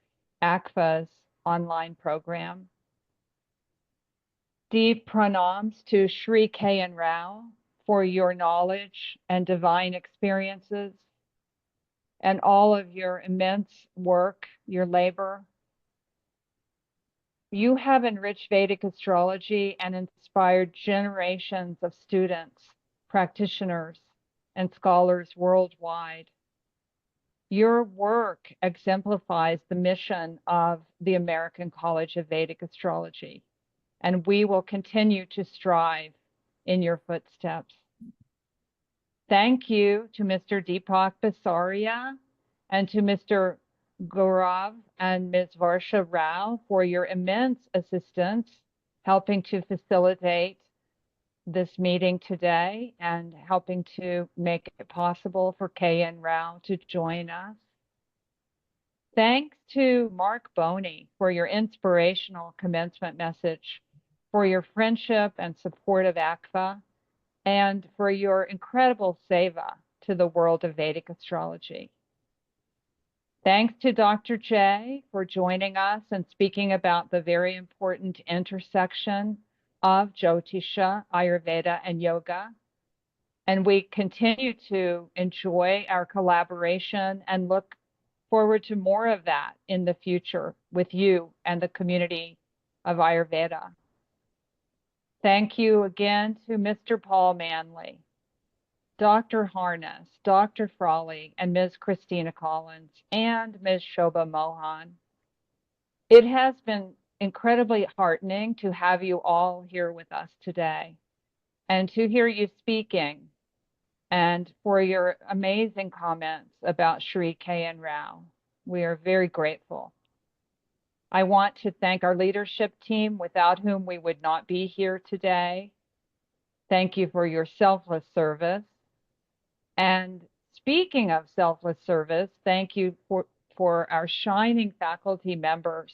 ACVA's online program. Deep pranams to Shri K and Rao for your knowledge and divine experiences, and all of your immense work, your labor. You have enriched Vedic astrology and inspired generations of students, practitioners, and scholars worldwide. Your work exemplifies the mission of the American College of Vedic Astrology, and we will continue to strive in your footsteps. Thank you to Mr. Deepak Basaria and to Mr. Gaurav and Ms. Varsha Rao for your immense assistance helping to facilitate this meeting today and helping to make it possible for K and Rao to join us. Thanks to Marc Boney for your inspirational commencement message, for your friendship and support of ACVA, and for your incredible seva to the world of Vedic astrology. Thanks to Dr. J for joining us and speaking about the very important intersection of Jyotisha, Ayurveda, and Yoga. And we continue to enjoy our collaboration and look forward to more of that in the future with you and the community of Ayurveda. Thank you again to Mr. Paul Manley, Dr. Harness, Dr. Frawley, and Ms. Christina Collins, and Ms. Shobha Mohan. It has been incredibly heartening to have you all here with us today and to hear you speaking and for your amazing comments about Shri K and Rao. We are very grateful. I want to thank our leadership team, without whom we would not be here today. Thank you for your selfless service. And speaking of selfless service, thank you for our shining faculty members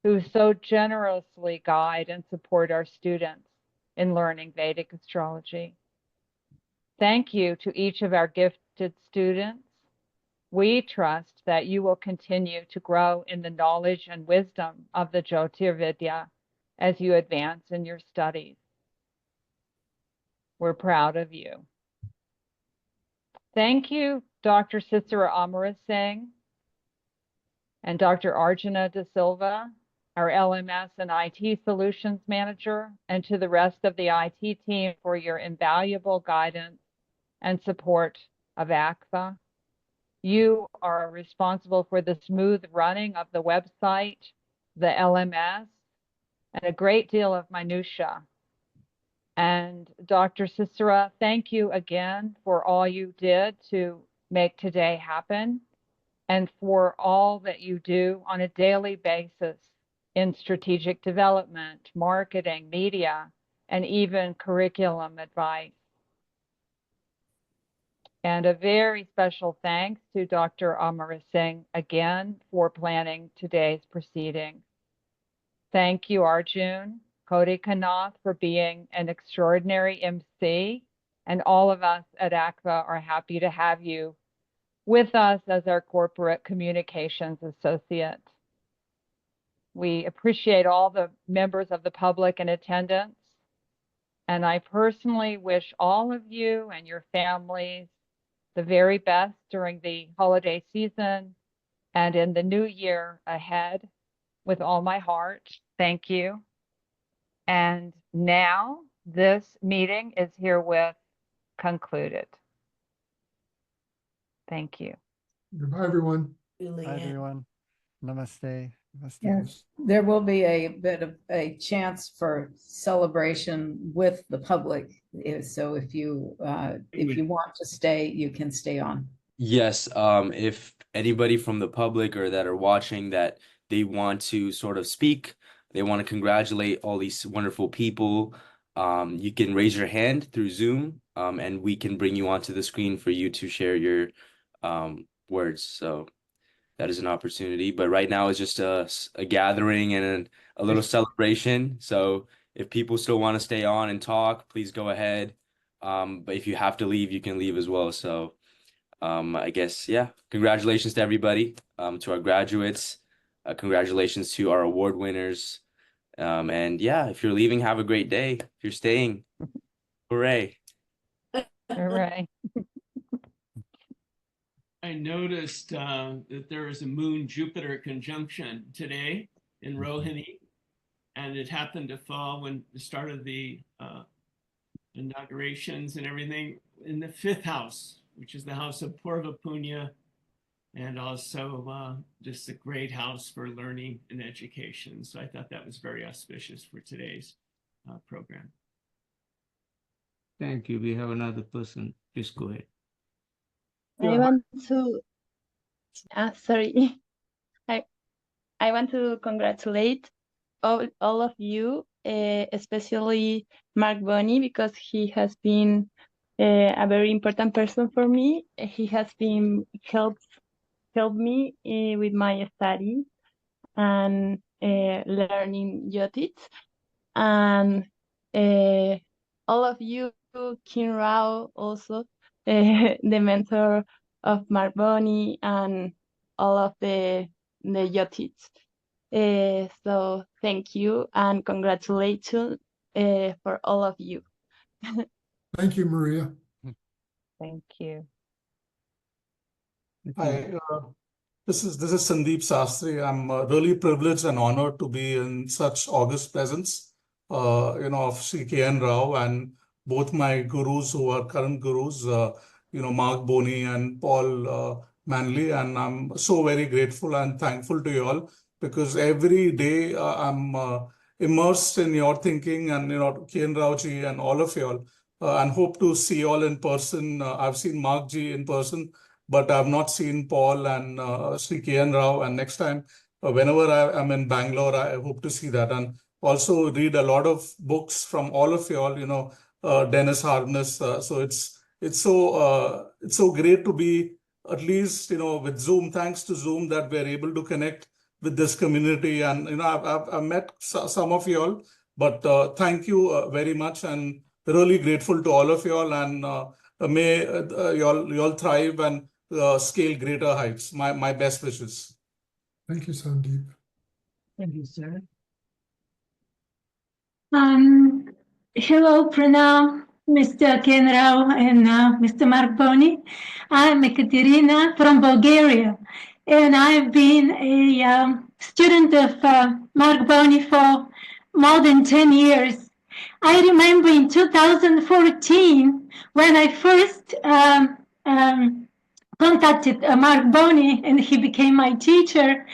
who so generously guide and support our students in learning Vedic astrology. Thank you to each of our gifted students. We trust that you will continue to grow in the knowledge and wisdom of the Jyotirvidya as you advance in your studies. We're proud of you. Thank you, Dr. Sisira Amarasinghe and Dr. Arjuna De Silva, our LMS and IT Solutions Manager, and to the rest of the IT team for your invaluable guidance and support of ACVA. You are responsible for the smooth running of the website, the LMS, and a great deal of minutia. And Dr. Sisira, thank you again for all you did to make today happen and for all that you do on a daily basis in strategic development, marketing, media, and even curriculum advice. And a very special thanks to Dr. Amarasinghe again for planning today's proceedings. Thank you, Arjun Kodikannath, for being an extraordinary MC, and all of us at ACVA are happy to have you with us as our corporate communications associate. We appreciate all the members of the public in attendance, and I personally wish all of you and your families the very best during the holiday season and in the new year ahead with all my heart. Thank you. And now this meeting is herewith concluded. Thank you. Goodbye, everyone. Bye, everyone. Namaste. Namaste. Yes, there will be a bit of a chance for celebration with the public. So if you want to stay, you can stay on. Yes, if anybody from the public or that are watching that they want to sort of speak, they want to congratulate all these wonderful people, you can raise your hand through Zoom, and we can bring you onto the screen for you to share your words. So that is an opportunity. But right now it's just a gathering and a little celebration. So if people still want to stay on and talk, please go ahead. But if you have to leave, you can leave as well. So I guess, yeah, congratulations to everybody, to our graduates. Congratulations to our award winners. And yeah, if you're leaving, have a great day. If you're staying, hooray. Hooray. I noticed that there is a Moon-Jupiter conjunction today in Rohini, and it happened to fall when the start of the inaugurations and everything in the 5th house, which is the house of Purva Punya, and also just a great house for learning and education. So I thought that was very auspicious for today's program. Thank you. We have another person. Please go ahead. I want to, sorry, I want to congratulate all of you, especially Marc Boney, because he has been a very important person for me. He has been helped me with my studies and learning Jyotish, and all of you, Kim Rao also, the mentor of Marc Boney, and all of the Jyotish. So thank you and congratulations for all of you. Thank you, Maria. Thank you. Hi, this is Sandeep Sastry. I'm really privileged and honored to be in such august presence, of Shri K Rao and both my gurus who are current gurus, Marc Boney and Paul Manley. And I'm so very grateful and thankful to you all because every day I'm immersed in your thinking and, K Rao ji and all of you all, and hope to see you all in person. I've seen Marc ji in person, but I've not seen Paul and Shri K Rao. And next time, whenever I am in Bangalore, I hope to see that. And also read a lot of books from all of you all, Dennis Harness. So it's so great to be at least, with Zoom, thanks to Zoom, that we're able to connect with this community. And, I've met some of you all, but thank you very much. And really grateful to all of you all. And may you all thrive and scale greater heights. My best wishes. Thank you, Sandeep. Thank you, sir. Hello, Pranam, Mr. Ken Rao and Mr. Marc Boney. I'm Ekaterina from Bulgaria, and I've been a student of Marc Boney for more than 10 years. I remember in 2014 when I first contacted Marc Boney and he became my teacher,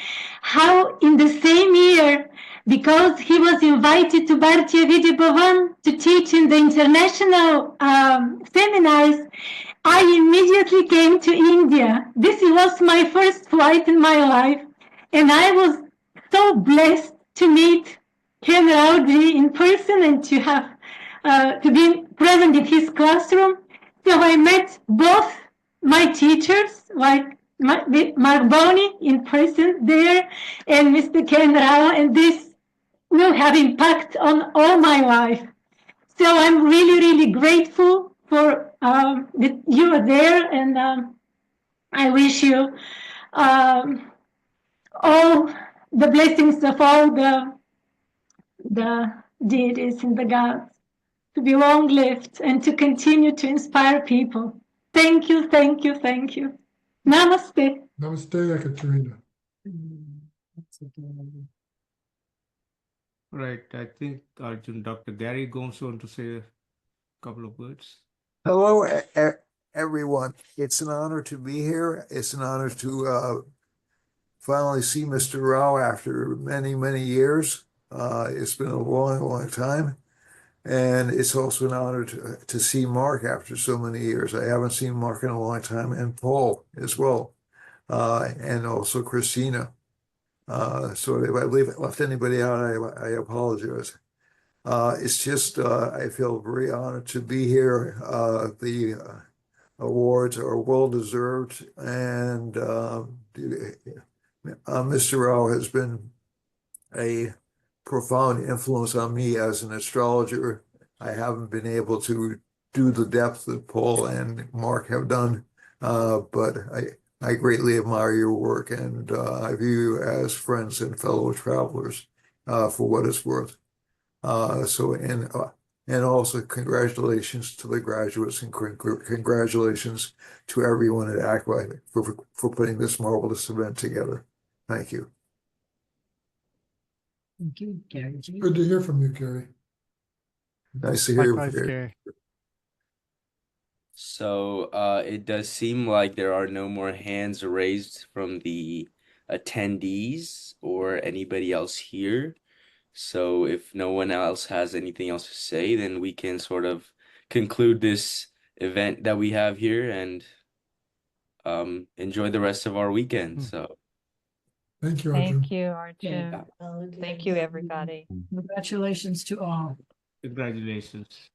how in the same year, because he was invited to Bharatiya Vidya Bhavan to teach in the international seminars, I immediately came to India. This was my first flight in my life, and I was so blessed to meet Ken Rao in person and to have to be present in his classroom. So I met both my teachers, like Marc Boney in person there, and Mr. Ken Rao, and this will have impact on all my life. So I'm really, really grateful for that you are there, and I wish you all the blessings of all the deities and the gods to be long-lived and to continue to inspire people. Thank you, thank you, thank you. Namaste. Namaste, Ekaterina. Right. I think Arjun, Dr. Gary Gomes want to say a couple of words. Hello, everyone. It's an honor to be here. It's an honor to finally see Mr. Rao after many, many years. It's been a long, long time. And it's also an honor to see Marc after so many years. I haven't seen Marc in a long time, and Paul as well, and also Christina. So if I left anybody out, I apologize. It's just, I feel very honored to be here. The awards are well-deserved, and Mr. Rao has been a profound influence on me as an astrologer. I haven't been able to do the depth that Paul and Marc have done, but I greatly admire your work, and I view you as friends and fellow travelers for what it's worth. And also congratulations to the graduates and congratulations to everyone at ACVA for putting this marvelous event together. Thank you. Thank you, Gary. Good to hear from you, Gary. Nice to hear Likewise, you. Gary. So it does seem like there are no more hands raised from the attendees or anybody else here. So if no one else has anything else to say, then we can sort of conclude this event that we have here and enjoy the rest of our weekend. So thank you, Arjun. Thank you, Arjun. Thank you, everybody. Congratulations to all. Congratulations.